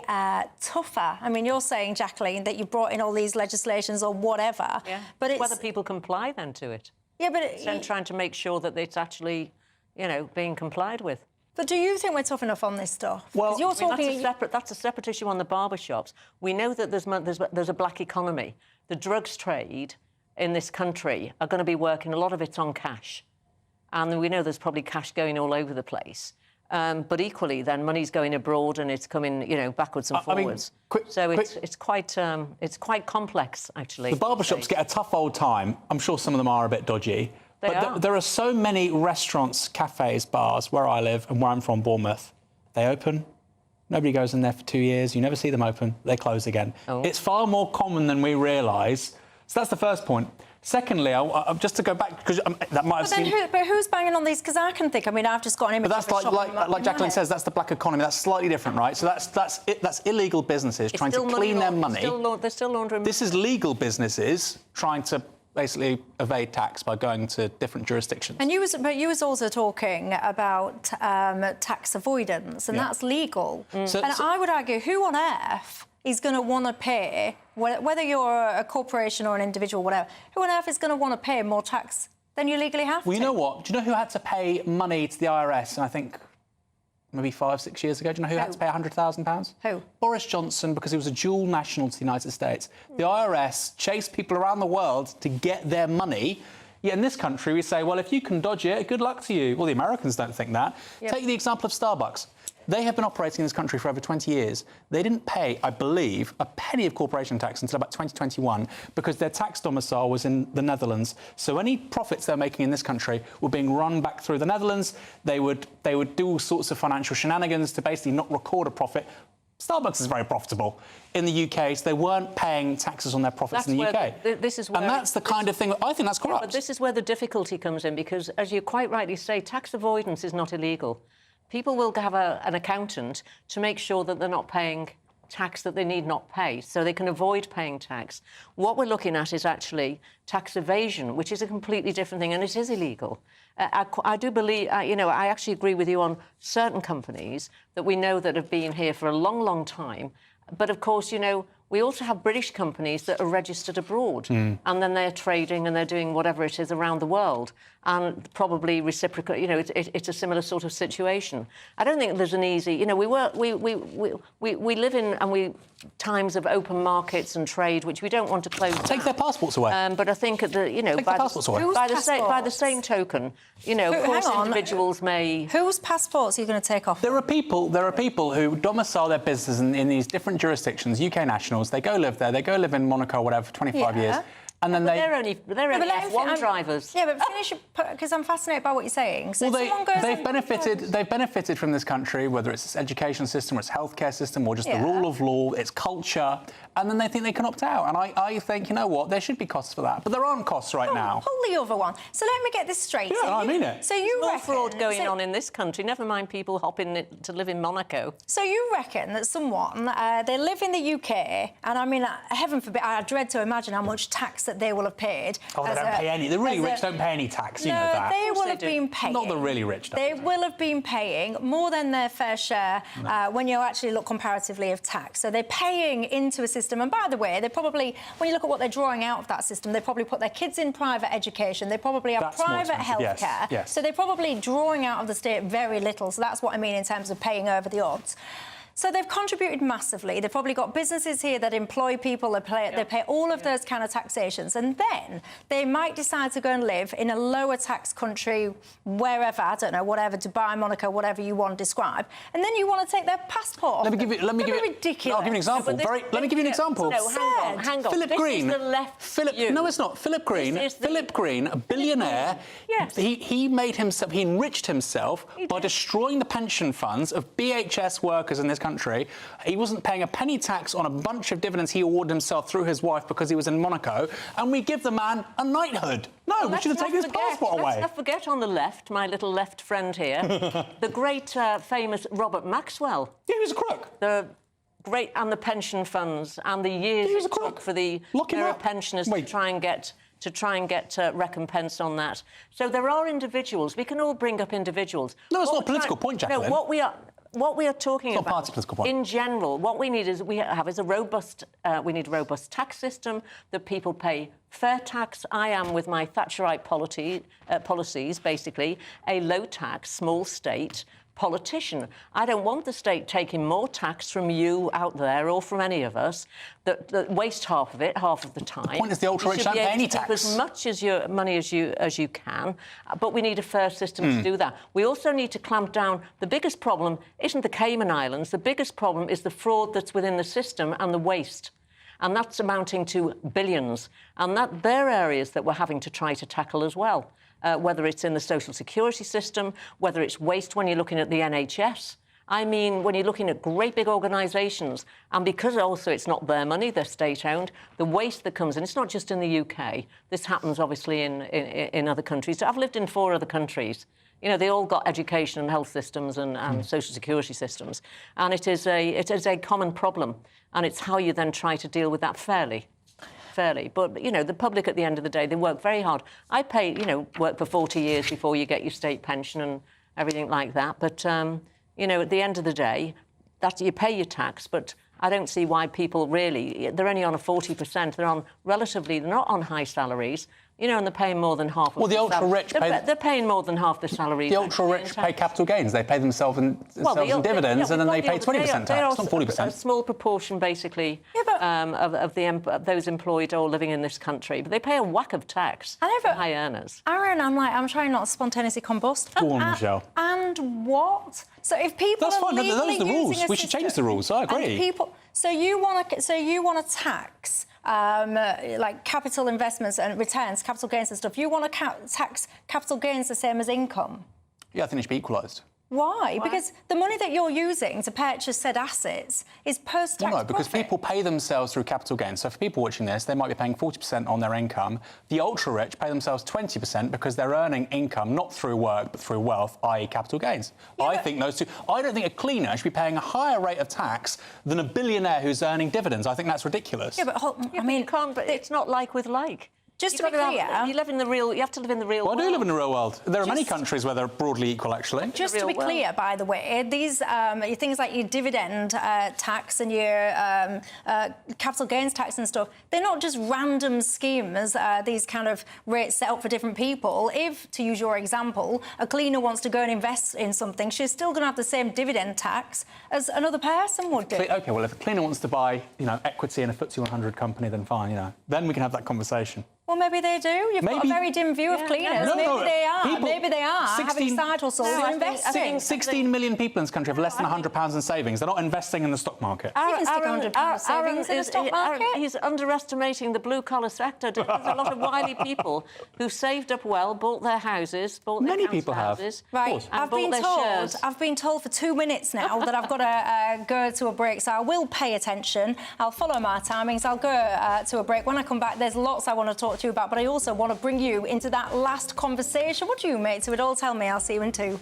[SPEAKER 15] tougher? I mean, you're saying, Jacqueline, that you brought in all these legislations or whatever.
[SPEAKER 18] Yeah.
[SPEAKER 15] But it's
[SPEAKER 18] whether people comply then to it.
[SPEAKER 15] Yeah, but
[SPEAKER 18] then trying to make sure that it's actually, you know, being complied with.
[SPEAKER 15] But do you think we're tough enough on this stuff?
[SPEAKER 18] Well,
[SPEAKER 15] you're talking...
[SPEAKER 18] that's a separate issue on the barber shops. We know that there's a black economy. The drugs trade in this country are going to be working, a lot of it's on cash. And we know there's probably cash going all over the place. But equally, then, money's going abroad and it's coming, you know, backwards and forwards. It's quite complex, actually.
[SPEAKER 19] The barbershops get a tough old time. I'm sure some of them are a bit dodgy. There are so many restaurants, cafes, bars where I live and where I'm from, Bournemouth. They open. Nobody goes in there for 2 years. You never see them open. They close again. It's far more common than we realise. So that's the first point. Secondly, just to go back, because that might have seemed...
[SPEAKER 15] But who's banging on these? Because I can think, I mean, I've just got an image.
[SPEAKER 19] But that's like Jacqueline says, that's the black economy. That's slightly different, right? So that's illegal businesses trying to clean their money.
[SPEAKER 18] They're still laundering.
[SPEAKER 19] This is legal businesses trying to basically evade tax by going to different jurisdictions.
[SPEAKER 15] And you was also talking about tax avoidance, and that's legal. I would argue, who on earth is going to want to pay, whether you're a corporation or an individual, whatever, who on earth is going to want to pay more tax than you legally have to?
[SPEAKER 19] Well, you know what? Do you know who had to pay money to the IRS? And I think maybe 5-6 years ago. Do you know who had to pay £100,000?
[SPEAKER 15] Who?
[SPEAKER 19] Boris Johnson, because he was a dual national to the United States. The IRS chased people around the world to get their money. Yet in this country, we say, well, if you can dodge it, good luck to you. Well, the Americans don't think that. Yep. Take the example of Starbucks. They have been operating in this country for over 20 years. They didn't pay, I believe, a penny of corporation tax until about 2021 because their tax domicile was in the Netherlands. So any profits they're making in this country were being run back through the Netherlands. They would do all sorts of financial shenanigans to basically not record a profit. Starbucks is very profitable in the UK, so they weren't paying taxes on their profits in the UK. And that's the kind of thing, I think that's corrupt.
[SPEAKER 18] But this is where the difficulty comes in, because, as you quite rightly say, tax avoidance is not illegal. People will have an accountant to make sure that they're not paying tax that they need not pay, so they can avoid paying tax. What we're looking at is actually tax evasion, which is a completely different thing, and it is illegal. I do believe, I actually agree with you on certain companies that we know that have been here for a long, long time. But, of course, we also have British companies that are registered abroad, and then they're trading and they're doing whatever it is around the world, and probably reciprocal. It's a similar sort of situation. I don't think there's an easy. We live in times of open markets and trade, which we don't want to close down.
[SPEAKER 19] Take their passports away.
[SPEAKER 18] But I think by the same token, of course, individuals may.
[SPEAKER 15] Whose passports are you going to take off?
[SPEAKER 19] There are people who domicile their business in these different jurisdictions, UK nationals. They go live there. They go live in Monaco, or whatever, for 25 years. And then
[SPEAKER 18] they're only F1 drivers.
[SPEAKER 15] Yeah, but finish, because I'm fascinated by what you're saying. So
[SPEAKER 19] they've benefited from this country, whether it's its education system or its healthcare system or just the rule of law, its culture, and then they think they can opt out. And I think, you know what, there should be costs for that. But there aren't costs right now.
[SPEAKER 15] Pull the other one. So let me get this straight.
[SPEAKER 19] Yeah, I mean it.
[SPEAKER 15] So you
[SPEAKER 18] There's more
[SPEAKER 15] reckon,
[SPEAKER 18] fraud going on in this country, never mind people hopping to live in Monaco.
[SPEAKER 15] So you reckon that someone, they live in the UK, and I mean, heaven forbid, I dread to imagine how much tax that they will have paid.
[SPEAKER 19] Oh, they don't pay any. The really rich don't pay any tax, you know that.
[SPEAKER 15] No, they will have been paying.
[SPEAKER 19] Not the really rich.
[SPEAKER 15] They will have been paying more than their fair share when you actually look comparatively of tax. So they're paying into a system. And by the way, they probably, when you look at what they're drawing out of that system, they probably put their kids in private education. They probably have private healthcare.
[SPEAKER 19] Yes.
[SPEAKER 15] So they're probably drawing out of the state very little. So that's what I mean in terms of paying over the odds. So they've contributed massively. They've probably got businesses here that employ people. They pay all of those kind of taxations. And then they might decide to go and live in a lower tax country, wherever, I don't know, whatever, Dubai, Monaco, whatever you want to describe. And then you want to take their passport off.
[SPEAKER 19] Let me give you
[SPEAKER 15] ridiculous.
[SPEAKER 19] I'll give you an example. Let me give you an example.
[SPEAKER 18] No, hang on.
[SPEAKER 19] Philip Green.
[SPEAKER 18] This is the left view.
[SPEAKER 19] No, it's not. Philip Green, a billionaire.
[SPEAKER 15] Yes.
[SPEAKER 19] He enriched himself by destroying the pension funds of BHS workers in this country. He wasn't paying a penny tax on a bunch of dividends he awarded himself through his wife because he was in Monaco, and we give the man a knighthood. No, we should have taken his passport away.
[SPEAKER 18] Let's not forget on the left, my little left friend here, the great famous Robert Maxwell.
[SPEAKER 19] Yeah, he was a crook.
[SPEAKER 18] The pension funds and the years it took for the pensioners to try and get recompense on that. So there are individuals. We can all bring up individuals.
[SPEAKER 19] No, it's not a political point, Jacqueline.
[SPEAKER 18] No, what we are talking about,
[SPEAKER 19] party political point.
[SPEAKER 18] In general, what we need is a robust tax system that people pay fair tax. I am, with my Thatcherite policies, basically a low tax, small state politician. I don't want the state taking more tax from you out there or from any of us that waste half of it half of the time.
[SPEAKER 19] The point is the ultra-rich don't pay any tax.
[SPEAKER 18] As much as your money as you can, but we need a fair system to do that. We also need to clamp down. The biggest problem isn't the Cayman Islands. The biggest problem is the fraud that's within the system and the waste. And that's amounting to billions. And they're areas that we're having to try to tackle as well. Whether it's in the social security system, whether it's waste when you're looking at the NHS I mean, when you're looking at great big organisations, and because also it's not their money, they're state-owned, the waste that comes in, it's not just in the UK. This happens, obviously, in other countries. So I've lived in 4 other countries. You know, they all got education and health systems and social security systems. And it is a common problem. And it's how you then try to deal with that fairly. But, you know, the public at the end of the day, they work very hard. I work for 40 years before you get your state pension and everything like that. But, you know, at the end of the day, you pay your tax, but I don't see why people really... They're only on a 40%. They're not on high salaries. You know, and they're paying more than half.
[SPEAKER 19] Well, the ultra-rich
[SPEAKER 18] they're paying more than half the salaries.
[SPEAKER 19] The ultra-rich pay capital gains. They pay themselves in dividends, and then they pay 20% tax, not 40%.
[SPEAKER 18] A small proportion, basically, of those employed or living in this country. But they pay a whack of tax for high earners.
[SPEAKER 15] Aaron, I'm trying not to spontaneously combust.
[SPEAKER 19] Go on, Michelle.
[SPEAKER 15] And what? So if people
[SPEAKER 19] That's
[SPEAKER 15] are
[SPEAKER 19] fine.
[SPEAKER 15] legally
[SPEAKER 19] Those are the rules.
[SPEAKER 15] using a
[SPEAKER 19] We should change the rules. I agree.
[SPEAKER 15] So you want to tax like capital investments and returns, capital gains and stuff. You want to tax capital gains the same as income?
[SPEAKER 19] Yeah, I think it should be equalised.
[SPEAKER 15] Why? Because the money that you're using to purchase said assets is post-tax
[SPEAKER 19] No, because
[SPEAKER 15] profit.
[SPEAKER 19] people pay themselves through capital gains. So for people watching this, they might be paying 40% on their income. The ultra-rich pay themselves 20% because they're earning income not through work but through wealth, i.e. capital gains. I think those two... I don't think a cleaner should be paying a higher rate of tax than a billionaire who's earning dividends. I think that's ridiculous.
[SPEAKER 18] Yeah, but you can't. But it's not like with like.
[SPEAKER 15] Just to be clear,
[SPEAKER 18] you have to live in the real world.
[SPEAKER 19] I do live in the real world. There are many countries where they're broadly equal, actually.
[SPEAKER 15] Just to be clear, by the way, these things like your dividend tax and your capital gains tax and stuff, they're not just random schemes, these kind of rates set up for different people. If, to use your example, a cleaner wants to go and invest in something, she's still going to have the same dividend tax as another person would do.
[SPEAKER 19] OK, well, if a cleaner wants to buy, equity in a FTSE 100 company, then fine, then we can have that conversation.
[SPEAKER 15] Well, maybe they do. You've got a very dim view of cleaners. Maybe they are having side hustles and investing.
[SPEAKER 19] 16 million people in this country have less than £100 in savings. They're not investing in the stock market.
[SPEAKER 15] You can stick £100 savings in the stock market.
[SPEAKER 18] He's underestimating the blue-collar sector. There's a lot of wily people who saved up well, bought their houses, bought their houses.
[SPEAKER 15] Right, I've been told for 2 minutes now that I've got to go to a break, so I will pay attention. I'll follow my timings. I'll go to a break. When I come back, there's lots I want to talk to you about, but I also want to bring you into that last conversation. What do you make to it all? Tell me. I'll see you in 2.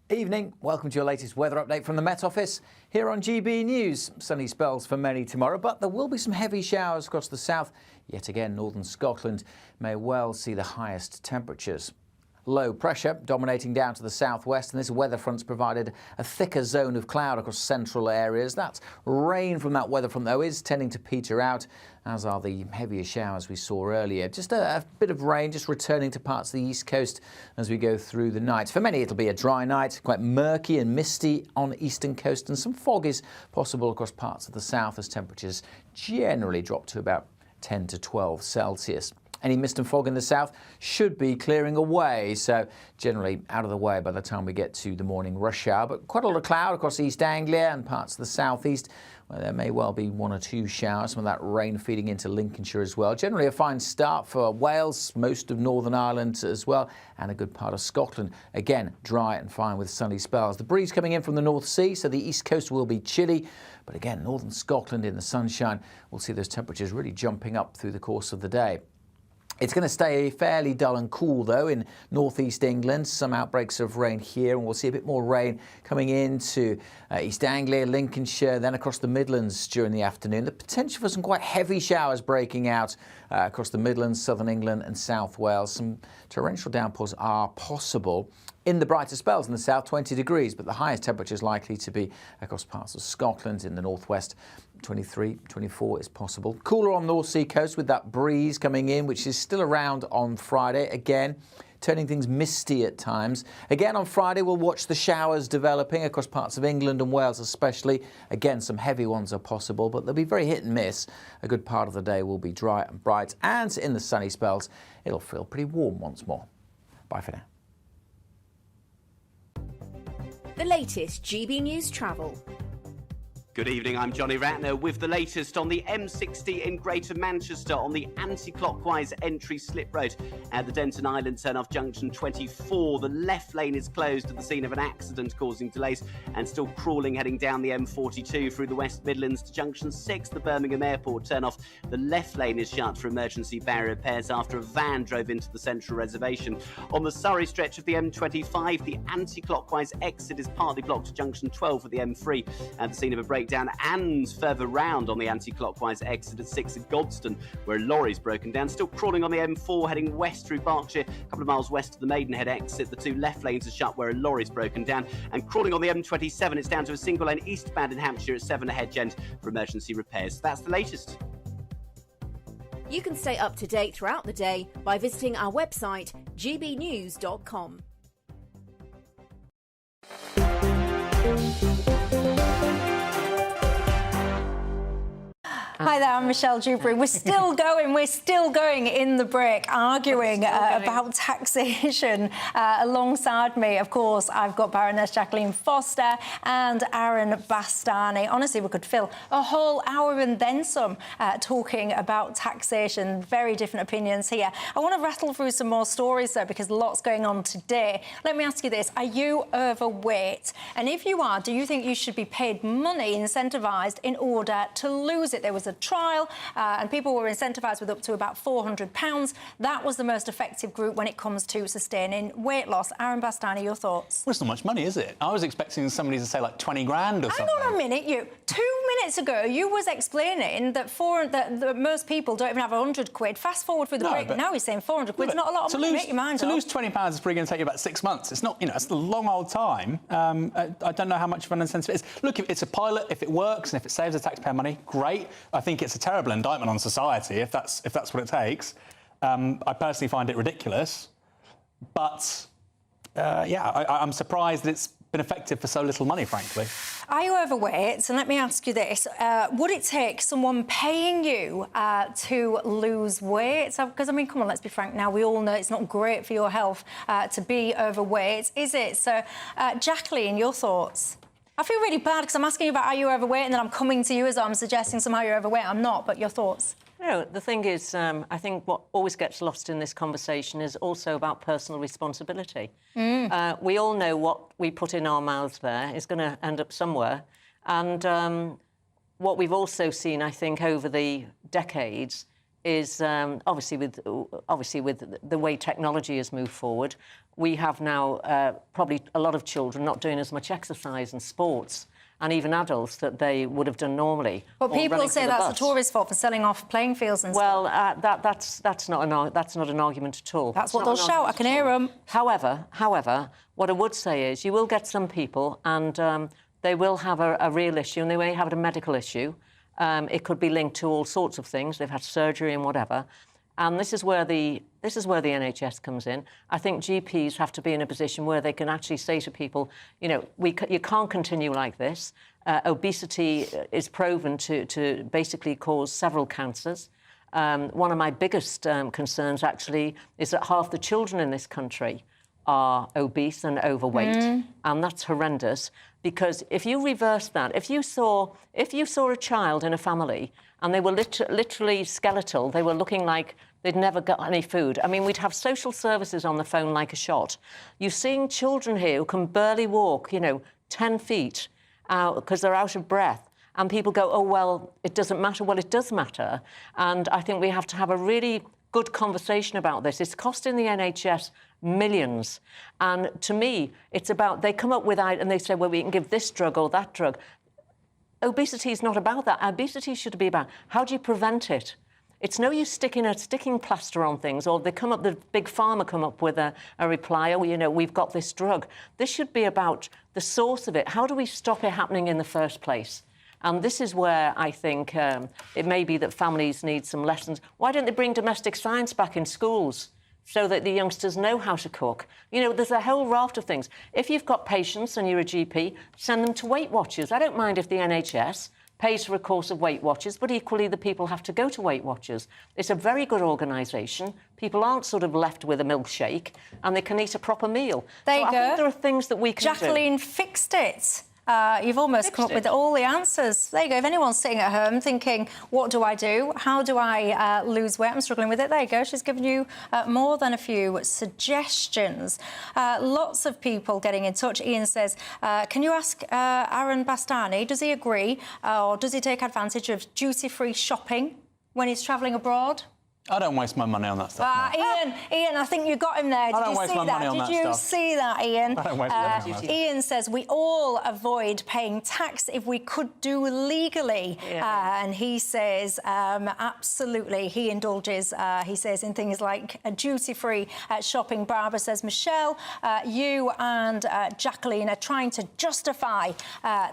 [SPEAKER 1] Evening. Welcome to your latest weather update from the Met Office here on GB News. Sunny spells for many tomorrow, but there will be some heavy showers across the south. Yet again, northern Scotland may well see the highest temperatures. Low pressure dominating down to the southwest, and this weather front's provided a thicker zone of cloud across central areas. That rain from that weather front, though, is tending to peter out, as are the heavier showers we saw earlier. Just a bit of rain just returning to parts of the east coast as we go through the night. For many, it'll be a dry night, quite murky and misty on the eastern coast, and some fog is possible across parts of the south as temperatures generally drop to about 10 to 12 Celsius. Any mist and fog in the south should be clearing away, so generally out of the way by the time we get to the morning rush hour. But quite a lot of cloud across East Anglia and parts of the southeast, where there may well be 1 or 2 showers, some of that rain feeding into Lincolnshire as well. Generally a fine start for Wales, most of Northern Ireland as well, and a good part of Scotland. Again, dry and fine with sunny spells. The breeze coming in from the North Sea, so the east coast will be chilly. But again, northern Scotland in the sunshine, we'll see those temperatures really jumping up through the course of the day. It's going to stay fairly dull and cool, though, in northeast England. Some outbreaks of rain here, and we'll see a bit more rain coming into East Anglia, Lincolnshire, then across the Midlands during the afternoon. The potential for some quite heavy showers breaking out across the Midlands, southern England and South Wales. Some torrential downpours are possible. In the brighter spells in the south, 20 degrees, but the highest temperature is likely to be across parts of Scotland. In the northwest, 23, 24 is possible. Cooler on the North Sea coast with that breeze coming in, which is still around on Friday. Again, turning things misty at times. Again, on Friday, we'll watch the showers developing across parts of England and Wales especially. Again, some heavy ones are possible, but they'll be very hit and miss. A good part of the day will be dry and bright, and in the sunny spells, it'll feel pretty warm once more. Bye for now.
[SPEAKER 2] The latest GB News travel. Good evening, I'm Johnny Ratner with the latest on the M60 in Greater Manchester on the anti-clockwise entry slip road at the Denton Island turn-off junction 24. The left lane is closed at the scene of an accident causing delays and still crawling heading down the M42 through the West Midlands to junction 6, the Birmingham Airport turn-off. The left lane is shut for emergency barrier repairs after a van drove into the central reservation. On the Surrey stretch of the M25, the anti-clockwise exit is partly blocked to junction 12 at the M3 at the scene of a breakdown, and further round on the anti-clockwise exit at 6 at Godstone, where a lorry's broken down. Still crawling on the M4 heading west through Berkshire, a couple of miles west of the Maidenhead exit. The two left lanes are shut where a lorry's broken down. And crawling on the M27, it's down to a single lane eastbound in Hampshire at 7 at Hedge for emergency repairs. That's the latest.
[SPEAKER 3] You can stay up to date throughout the day by visiting our website, gbnews.com.
[SPEAKER 15] Hi there, I'm Michelle Dewberry. We're still going in the break, arguing about taxation. Alongside me, of course, I've got Baroness Jacqueline Foster and Aaron Bastani. Honestly, we could fill a whole hour and then some talking about taxation. Very different opinions here. I want to rattle through some more stories, though, because lots going on today. Let me ask you this. Are you overweight? And if you are, do you think you should be paid money, incentivised, in order to lose it? There was a trial and people were incentivised with up to about £400. That was the most effective group when it comes to sustaining weight loss. Aaron Bastani, your thoughts?
[SPEAKER 19] Well, it's not much money, is it? I was expecting somebody to say like 20 grand or something.
[SPEAKER 15] Hang on a minute, you. 2 minutes ago, you was explaining that that most people don't even have 100 quid. Fast forward through the break, now he's saying 400 quid. It's not a lot of money. Make your mind up.
[SPEAKER 19] To lose £20 is probably going to take you about 6 months. It's not, it's a long old time. I don't know how much of an incentive it is. Look, if it's a pilot, if it works and if it saves the taxpayer money, great. I think it's a terrible indictment on society if that's what it takes. I personally find it ridiculous, but I'm surprised that it's been effective for so little money, frankly.
[SPEAKER 15] Are you overweight? And let me ask you this. Would it take someone paying you to lose weight? Because, I mean, come on, let's be frank now. We all know it's not great for your health to be overweight, is it? So, Jacqueline, your thoughts? I feel really bad because I'm asking you about are you overweight and then I'm coming to you as I'm suggesting somehow you're overweight. I'm not, but your thoughts?
[SPEAKER 18] No, the thing is, I think what always gets lost in this conversation is also about personal responsibility. We all know what we put in our mouths there is going to end up somewhere. And what we've also seen, I think, over the decades is obviously with the way technology has moved forward, we have now probably a lot of children not doing as much exercise and sports, and even adults that they would have done normally.
[SPEAKER 15] But people say that's the tourist fault for selling off playing fields and stuff.
[SPEAKER 18] Well, that's not an argument at all.
[SPEAKER 15] That's what they'll shout. I can hear them.
[SPEAKER 18] However, what I would say is you will get some people, and they will have a real issue, and they may have a medical issue. It could be linked to all sorts of things. They've had surgery and whatever. And this is where the NHS comes in. I think GPs have to be in a position where they can actually say to people, you can't continue like this. Obesity is proven to basically cause several cancers. One of my biggest concerns, actually, is that half the children in this country are obese and overweight, and that's horrendous. Because if you reverse that, if you saw a child in a family and they were literally skeletal, they were looking like they'd never got any food. I mean, we'd have social services on the phone like a shot. You're seeing children here who can barely walk, 10 feet, because they're out of breath. And people go, oh, well, it doesn't matter. Well, it does matter. And I think we have to have a really good conversation about this. It's costing the NHS millions. And to me, it's about, they come up with, and they say, well, we can give this drug or that drug. Obesity is not about that. Obesity should be about, how do you prevent it? It's no use sticking plaster on things, or the big pharma come up with a reply, oh, we've got this drug. This should be about the source of it. How do we stop it happening in the first place? And this is where I think it may be that families need some lessons. Why don't they bring domestic science back in schools so that the youngsters know how to cook? There's a whole raft of things. If you've got patients and you're a GP, send them to Weight Watchers. I don't mind if the NHS pays for a course of Weight Watchers, but equally the people have to go to Weight Watchers. It's a very good organisation. People aren't sort of left with a milkshake, and they can eat a proper meal.
[SPEAKER 15] There you go.
[SPEAKER 18] I think there are things that we can do.
[SPEAKER 15] Jacqueline fixed it. You've almost come up with all the answers. There you go. If anyone's sitting at home thinking, what do I do? How do I lose weight? I'm struggling with it. There you go. She's given you more than a few suggestions. Lots of people getting in touch. Ian says, can you ask Aaron Bastani, does he agree or does he take advantage of duty-free shopping when he's travelling abroad?
[SPEAKER 19] I don't waste my money on that stuff.
[SPEAKER 15] Ian, I think you got him there. Did you see that? Did you see that, Ian?
[SPEAKER 19] I don't waste my money on that.
[SPEAKER 15] Ian says we all avoid paying tax if we could do legally. And he says, absolutely, he indulges, he says, in things like duty-free shopping. Barbara says, Michelle, you and Jacqueline are trying to justify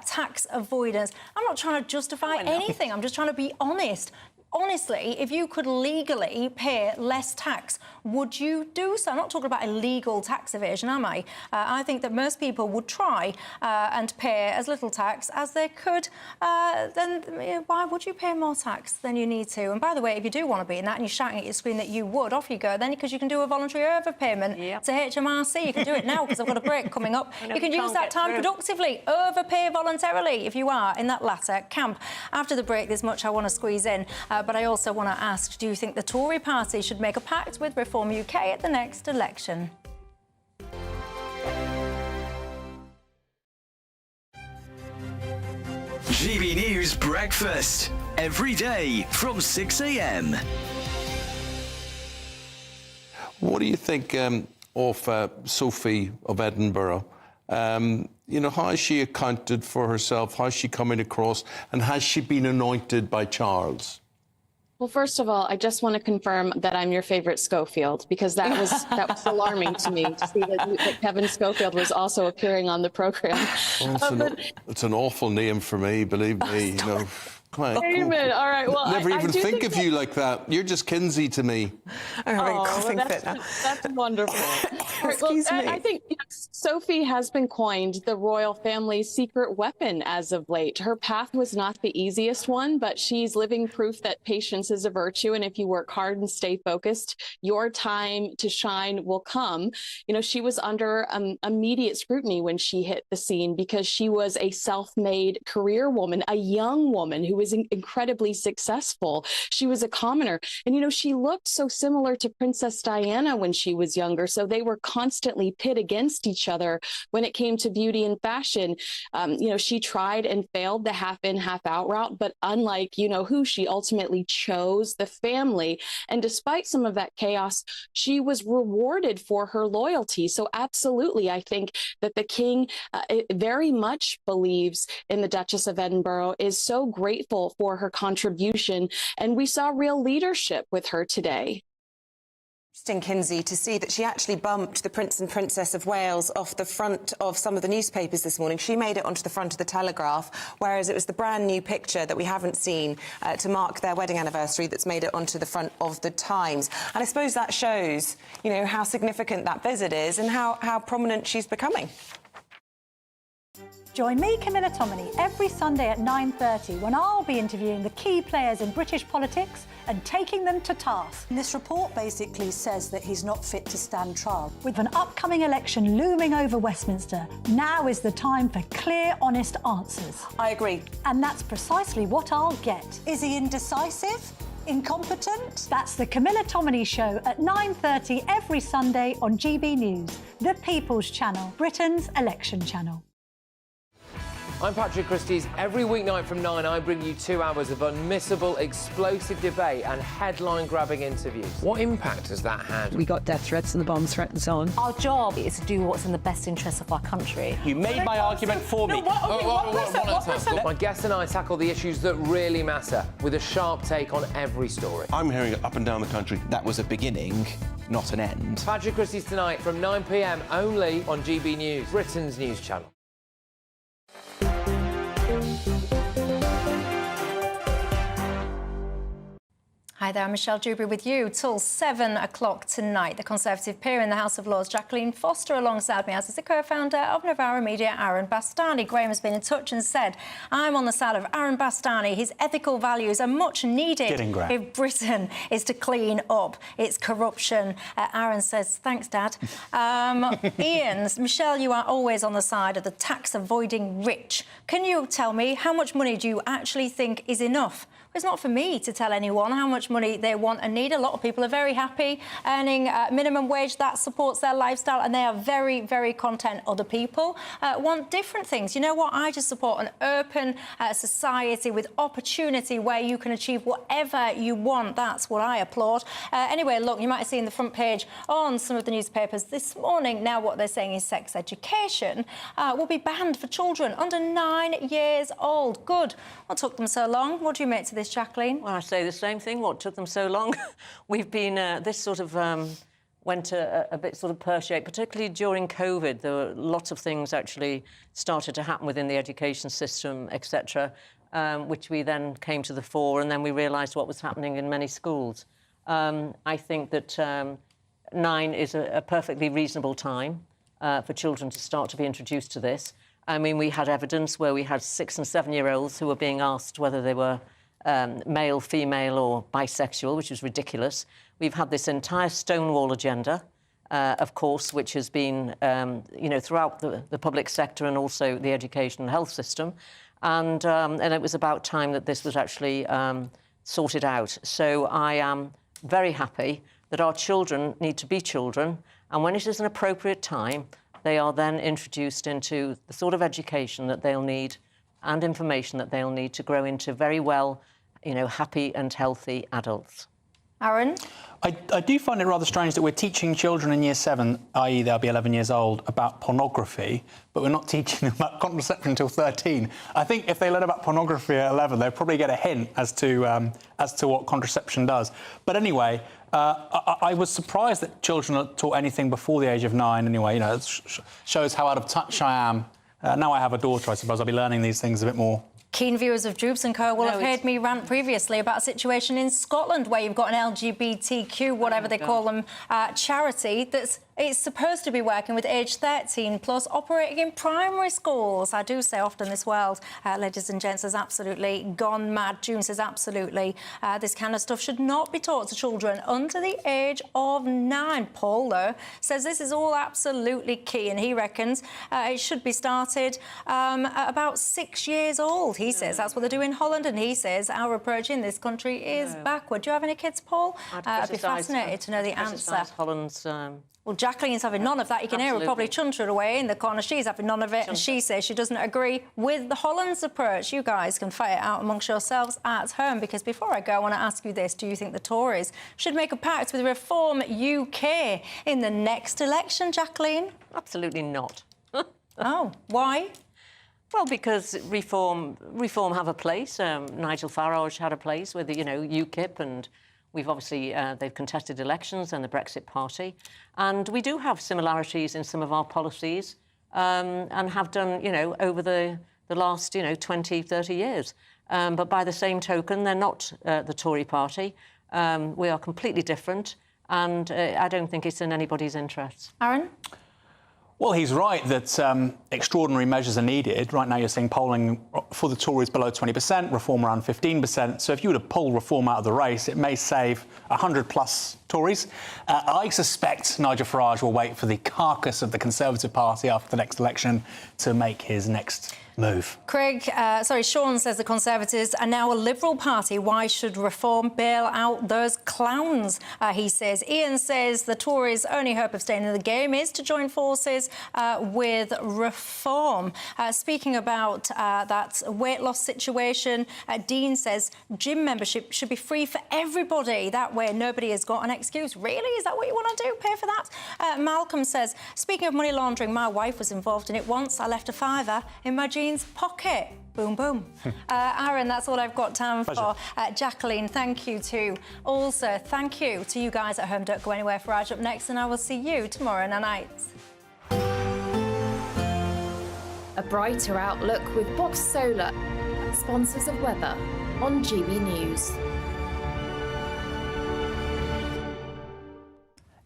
[SPEAKER 15] tax avoidance. I'm not trying to justify anything. I'm just trying to be honest. Honestly, if you could legally pay less tax, would you do so? I'm not talking about illegal tax evasion, am I? I think that most people would try and pay as little tax as they could. Then why would you pay more tax than you need to? And by the way, if you do want to be in that and you're shouting at your screen that you would, off you go then, because you can do a voluntary overpayment to HMRC. You can do it now because I've got a break coming up. You can use that time productively. Overpay voluntarily if you are in that latter camp. After the break, there's much I want to squeeze in. But I also want to ask, do you think the Tory party should make a pact with Reform UK at the next election?
[SPEAKER 21] GB News Breakfast, every day from 6 a.m.
[SPEAKER 23] What do you think of Sophie of Edinburgh? You know, how has she accounted for herself? How's she coming across? And has she been anointed by Charles?
[SPEAKER 4] Well, first of all, I just want to confirm that I'm your favourite Schofield, because that was alarming to me to see that Kevin Schofield was also appearing on the programme.
[SPEAKER 23] Well, it's an awful name for me, believe me. You know.
[SPEAKER 4] Amen. All right. Well,
[SPEAKER 23] never
[SPEAKER 4] I
[SPEAKER 23] even
[SPEAKER 4] do
[SPEAKER 23] think of you like that. You're just Kinsey to me.
[SPEAKER 4] I'm having a coughing fit now. That's wonderful. Excuse me. I think Sophie has been coined the royal family's secret weapon as of late. Her path was not the easiest one, but she's living proof that patience is a virtue, and if you work hard and stay focused, your time to shine will come. You know, she was under immediate scrutiny when she hit the scene because she was a self-made career woman, a young woman who was incredibly successful. She was a commoner. And, you know, she looked so similar to Princess Diana when she was younger. So they were constantly pit against each other when it came to beauty and fashion. You know, she tried and failed the half in, half out route. But unlike, you know, who, she ultimately chose the family. And despite some of that chaos, she was rewarded for her loyalty. So absolutely, I think that the king very much believes in the Duchess of Edinburgh, is so grateful for her contribution, and we saw real leadership with her today.
[SPEAKER 5] Interesting, Kinsey, to see that she actually bumped the Prince and Princess of Wales off the front of some of the newspapers this morning. She made it onto the front of the Telegraph, whereas it was the brand new picture that we haven't seen to mark their wedding anniversary that's made it onto the front of the Times. And I suppose that shows, you know, how significant that visit is and how prominent she's becoming.
[SPEAKER 25] Join me, Camilla Tominey, every Sunday at 9:30 when I'll be interviewing the key players in British politics and taking them to task.
[SPEAKER 6] This report basically says that he's not fit to stand trial.
[SPEAKER 25] With an upcoming election looming over Westminster, now is the time for clear, honest answers.
[SPEAKER 5] I agree.
[SPEAKER 25] And that's precisely what I'll get.
[SPEAKER 6] Is he indecisive? Incompetent?
[SPEAKER 25] That's the Camilla Tominey Show at 9:30 every Sunday on GB News, the People's Channel, Britain's election channel.
[SPEAKER 7] I'm Patrick Christie's. Every weeknight from 9, I bring you 2 hours of unmissable, explosive debate and headline-grabbing interviews. What impact has that had?
[SPEAKER 8] We got death threats and the bomb threats on.
[SPEAKER 9] Our job is to do what's in the best interest of our country.
[SPEAKER 7] You made my argument for me. My guest and I tackle the issues that really matter with a sharp take on every story.
[SPEAKER 23] I'm hearing it up and down the country. That was a beginning, not an end.
[SPEAKER 7] Patrick Christie's tonight from 9 p.m. only on GB News, Britain's news channel.
[SPEAKER 15] Hi Hi there, Michelle Dewberry with you till 7 o'clock tonight. The Conservative peer in the House of Lords, Jacqueline Foster, alongside me, as is the co-founder of Novara Media, Aaron Bastani. Graham has been in touch and said, I'm on the side of Aaron Bastani. His ethical values are much needed if Britain is to clean up its corruption. Aaron says, thanks, Dad. Ian, Michelle, you are always on the side of the tax-avoiding rich. Can you tell me how much money do you actually think is enough? It's not for me to tell anyone how much money they want and need. A lot of people are very happy earning minimum wage. That supports their lifestyle, and they are very, very content. Other people want different things. You know what? I just support an open society with opportunity where you can achieve whatever you want. That's what I applaud. Anyway, look, you might have seen the front page on some of the newspapers this morning. Now what they're saying is sex education will be banned for children under 9 years old. Good. What took them so long? What do you make to this, Jacqueline?
[SPEAKER 18] Well, I say the same thing. What took them so long? We've been... this sort of went a bit sort of pear-shaped, particularly during COVID. There were lots of things actually started to happen within the education system, etc., which we then came to the fore, and then we realised what was happening in many schools. I think that 9 is a perfectly reasonable time for children to start to be introduced to this. I mean, we had evidence where we had 6- and 7-year-olds who were being asked whether they were male, female or bisexual, which is ridiculous. We've had this entire Stonewall agenda, of course, which has been, you know, throughout the public sector and also the education and health system. And it was about time that this was actually sorted out. So I am very happy that our children need to be children, and when it is an appropriate time, they are then introduced into the sort of education that they'll need and information that they'll need to grow into very well, you know, happy and healthy adults.
[SPEAKER 15] Aaron?
[SPEAKER 19] I do find it rather strange that we're teaching children in Year 7, i.e. they'll be 11 years old, about pornography, but we're not teaching them about contraception until 13. I think if they learn about pornography at 11, they'll probably get a hint as to what contraception does. But anyway, I was surprised that children are taught anything before the age of 9 anyway. You know, it shows how out of touch I am. Now I have a daughter, I suppose I'll be learning these things a bit more.
[SPEAKER 15] Keen viewers of Dewbs Co will have heard me rant previously about a situation in Scotland where you've got an LGBTQ, whatever they call them, charity it's supposed to be working with age 13 plus, operating in primary schools. I do say often this world, ladies and gents, has absolutely gone mad. June says absolutely. This kind of stuff should not be taught to children under the age of 9. Paul, though, says this is all absolutely key, and he reckons it should be started at about 6 years old. He says that's what they do in Holland, and he says our approach in this country is backward. Do you have any kids, Paul? I'd be fascinated to know the answer.
[SPEAKER 18] Holland's...
[SPEAKER 15] Well, Jacqueline's having none of that. You can hear her probably chuntering away in the corner. She's having none of it, and she says she doesn't agree with the Holland's approach. You guys can fight it out amongst yourselves at home, because before I go, I want to ask you this. Do you think the Tories should make a pact with Reform UK in the next election, Jacqueline?
[SPEAKER 18] Absolutely not.
[SPEAKER 15] Oh, why?
[SPEAKER 18] Well, because Reform have a place. Nigel Farage had a place with, you know, UKIP, and we've obviously, they've contested elections and the Brexit Party. And we do have similarities in some of our policies and have done, you know, over the last, you know, 20, 30 years. But by the same token, they're not the Tory party. We are completely different, and I don't think it's in anybody's interests.
[SPEAKER 15] Aaron?
[SPEAKER 19] Well, he's right that extraordinary measures are needed. Right now you're seeing polling for the Tories below 20%, Reform around 15%. So if you were to pull Reform out of the race, it may save 100+ Tories. I suspect Nigel Farage will wait for the carcass of the Conservative Party after the next election to make his next move.
[SPEAKER 15] Sean says the Conservatives are now a Liberal Party. Why should Reform bail out those clowns, he says. Ian says the Tories' only hope of staying in the game is to join forces with Reform. Speaking about that weight loss situation, Dean says gym membership should be free for everybody. That way nobody has got an excuse. Really? Is that what you want to do? Pay for that? Malcolm says, speaking of money laundering, my wife was involved in it once. I left a £5 in my jeans pocket. Boom, boom. Aaron, that's all I've got time for. Jacqueline, thank you too. Also, thank you to you guys at home. Don't go anywhere. Farage up next, and I will see you tomorrow night.
[SPEAKER 10] A brighter outlook with Box Solar, sponsors of weather on GB News.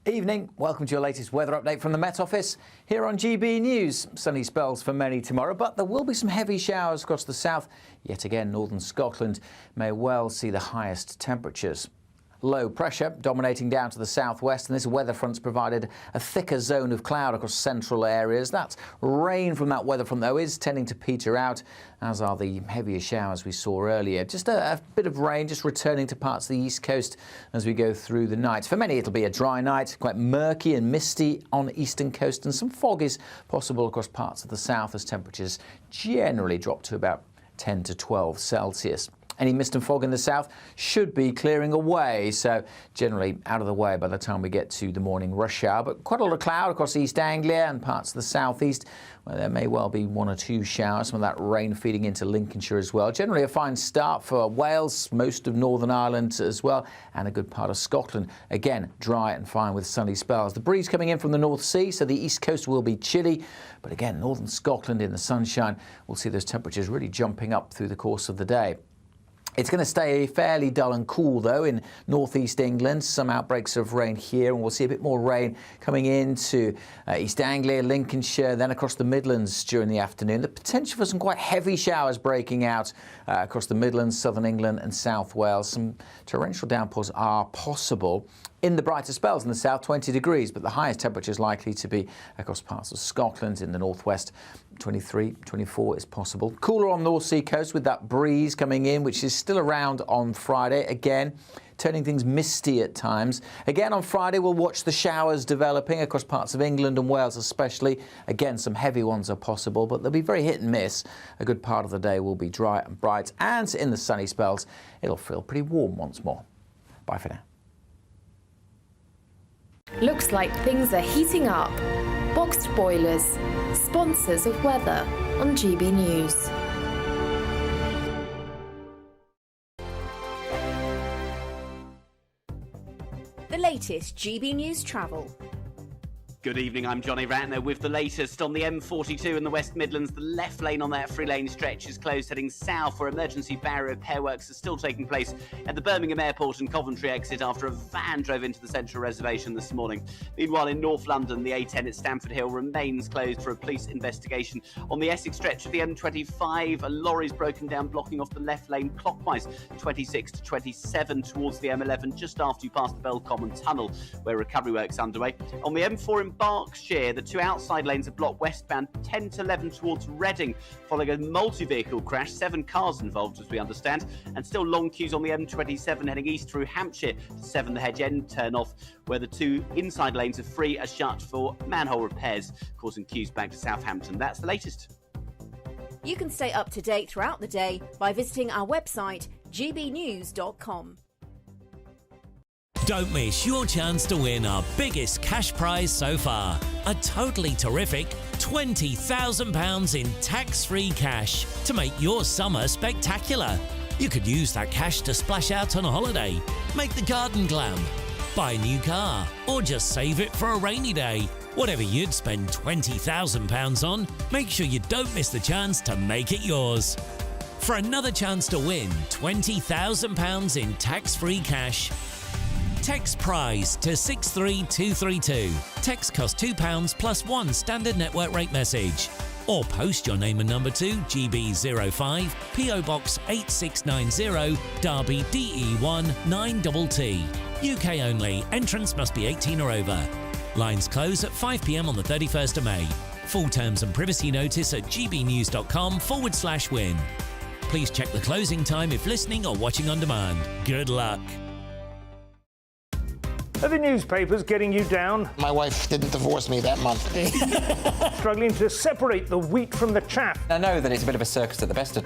[SPEAKER 1] Evening. Welcome to your latest weather update from the Met Office here on GB News. Sunny spells for many tomorrow, but there will be some heavy showers across the south. Yet again, northern Scotland may well see the highest temperatures. Low pressure dominating down to the southwest, and this weather front's provided a thicker zone of cloud across central areas. That's rain from that weather front, though, is tending to peter out, as are the heavier showers we saw earlier. Just a bit of rain just returning to parts of the east coast as we go through the night. For many, it'll be a dry night, quite murky and misty on the eastern coast, and some fog is possible across parts of the south as temperatures generally drop to about 10 to 12 Celsius. Any mist and fog in the south should be clearing away, so generally out of the way by the time we get to the morning rush hour. But quite a lot of cloud across East Anglia and parts of the southeast, where there may well be one or two showers, some of that rain feeding into Lincolnshire as well. Generally a fine start for Wales, most of Northern Ireland as well, and a good part of Scotland. Again, dry and fine with sunny spells. The breeze coming in from the North Sea, so the east coast will be chilly. But again, northern Scotland in the sunshine, we'll see those temperatures really jumping up through the course of the day. It's going to stay fairly dull and cool, though, in northeast England. Some outbreaks of rain here, and we'll see a bit more rain coming into East Anglia, Lincolnshire, then across the Midlands during the afternoon. The potential for some quite heavy showers breaking out across the Midlands, southern England and South Wales. Some torrential downpours are possible. In the brighter spells in the south, 20 degrees, but the highest temperature is likely to be across parts of Scotland. In the northwest, 23, 24 is possible. Cooler on the North Sea coast with that breeze coming in, which is still around on Friday. Again, turning things misty at times. Again, on Friday, we'll watch the showers developing across parts of England and Wales especially. Again, some heavy ones are possible, but they'll be very hit and miss. A good part of the day will be dry and bright, and in the sunny spells, it'll feel pretty warm once more. Bye for now.
[SPEAKER 10] Looks like things are heating up. Boxed boilers, sponsors of weather on GB News.
[SPEAKER 3] The latest GB News travel.
[SPEAKER 2] Good evening, I'm Johnny Ratner with the latest on the M42 in the West Midlands. The left lane on that three-lane stretch is closed heading south, where emergency barrier repair works are still taking place at the Birmingham Airport and Coventry exit after a van drove into the central reservation this morning. Meanwhile, in North London, the A10 at Stamford Hill remains closed for a police investigation. On the Essex stretch of the M25, a lorry's broken down, blocking off the left lane clockwise, 26 to 27 towards the M11, just after you pass the Bell Common Tunnel, where recovery work's underway. On the M4 in Berkshire, the two outside lanes are blocked westbound 10 to 11 towards Reading, following a multi-vehicle crash. 7 cars involved, as we understand, and still long queues on the M27 heading east through Hampshire to 7 the Hedge End turn-off, where the two inside lanes of free are shut for manhole repairs, causing queues back to Southampton. That's the latest.
[SPEAKER 3] You can stay up to date throughout the day by visiting our website, gbnews.com.
[SPEAKER 13] Don't miss your chance to win our biggest cash prize so far. A totally terrific £20,000 in tax-free cash to make your summer spectacular. You could use that cash to splash out on a holiday, make the garden glam, buy a new car, or just save it for a rainy day. Whatever you'd spend £20,000 on, make sure you don't miss the chance to make it yours. For another chance to win £20,000 in tax-free cash, text prize to 63232. Text costs £2 plus 1 standard network rate message. Or post your name and number to GB05 PO Box 8690 Derby DE1 9TT. UK only. Entrance must be 18 or over. Lines close at 5 p.m. on the 31st of May. Full terms and privacy notice at gbnews.com/win. Please check the closing time if listening or watching on demand. Good luck.
[SPEAKER 14] Are the newspapers getting you down?
[SPEAKER 16] My wife didn't divorce me that month.
[SPEAKER 14] Struggling to separate the wheat from the chaff?
[SPEAKER 17] I know that it's a bit of a circus at the best of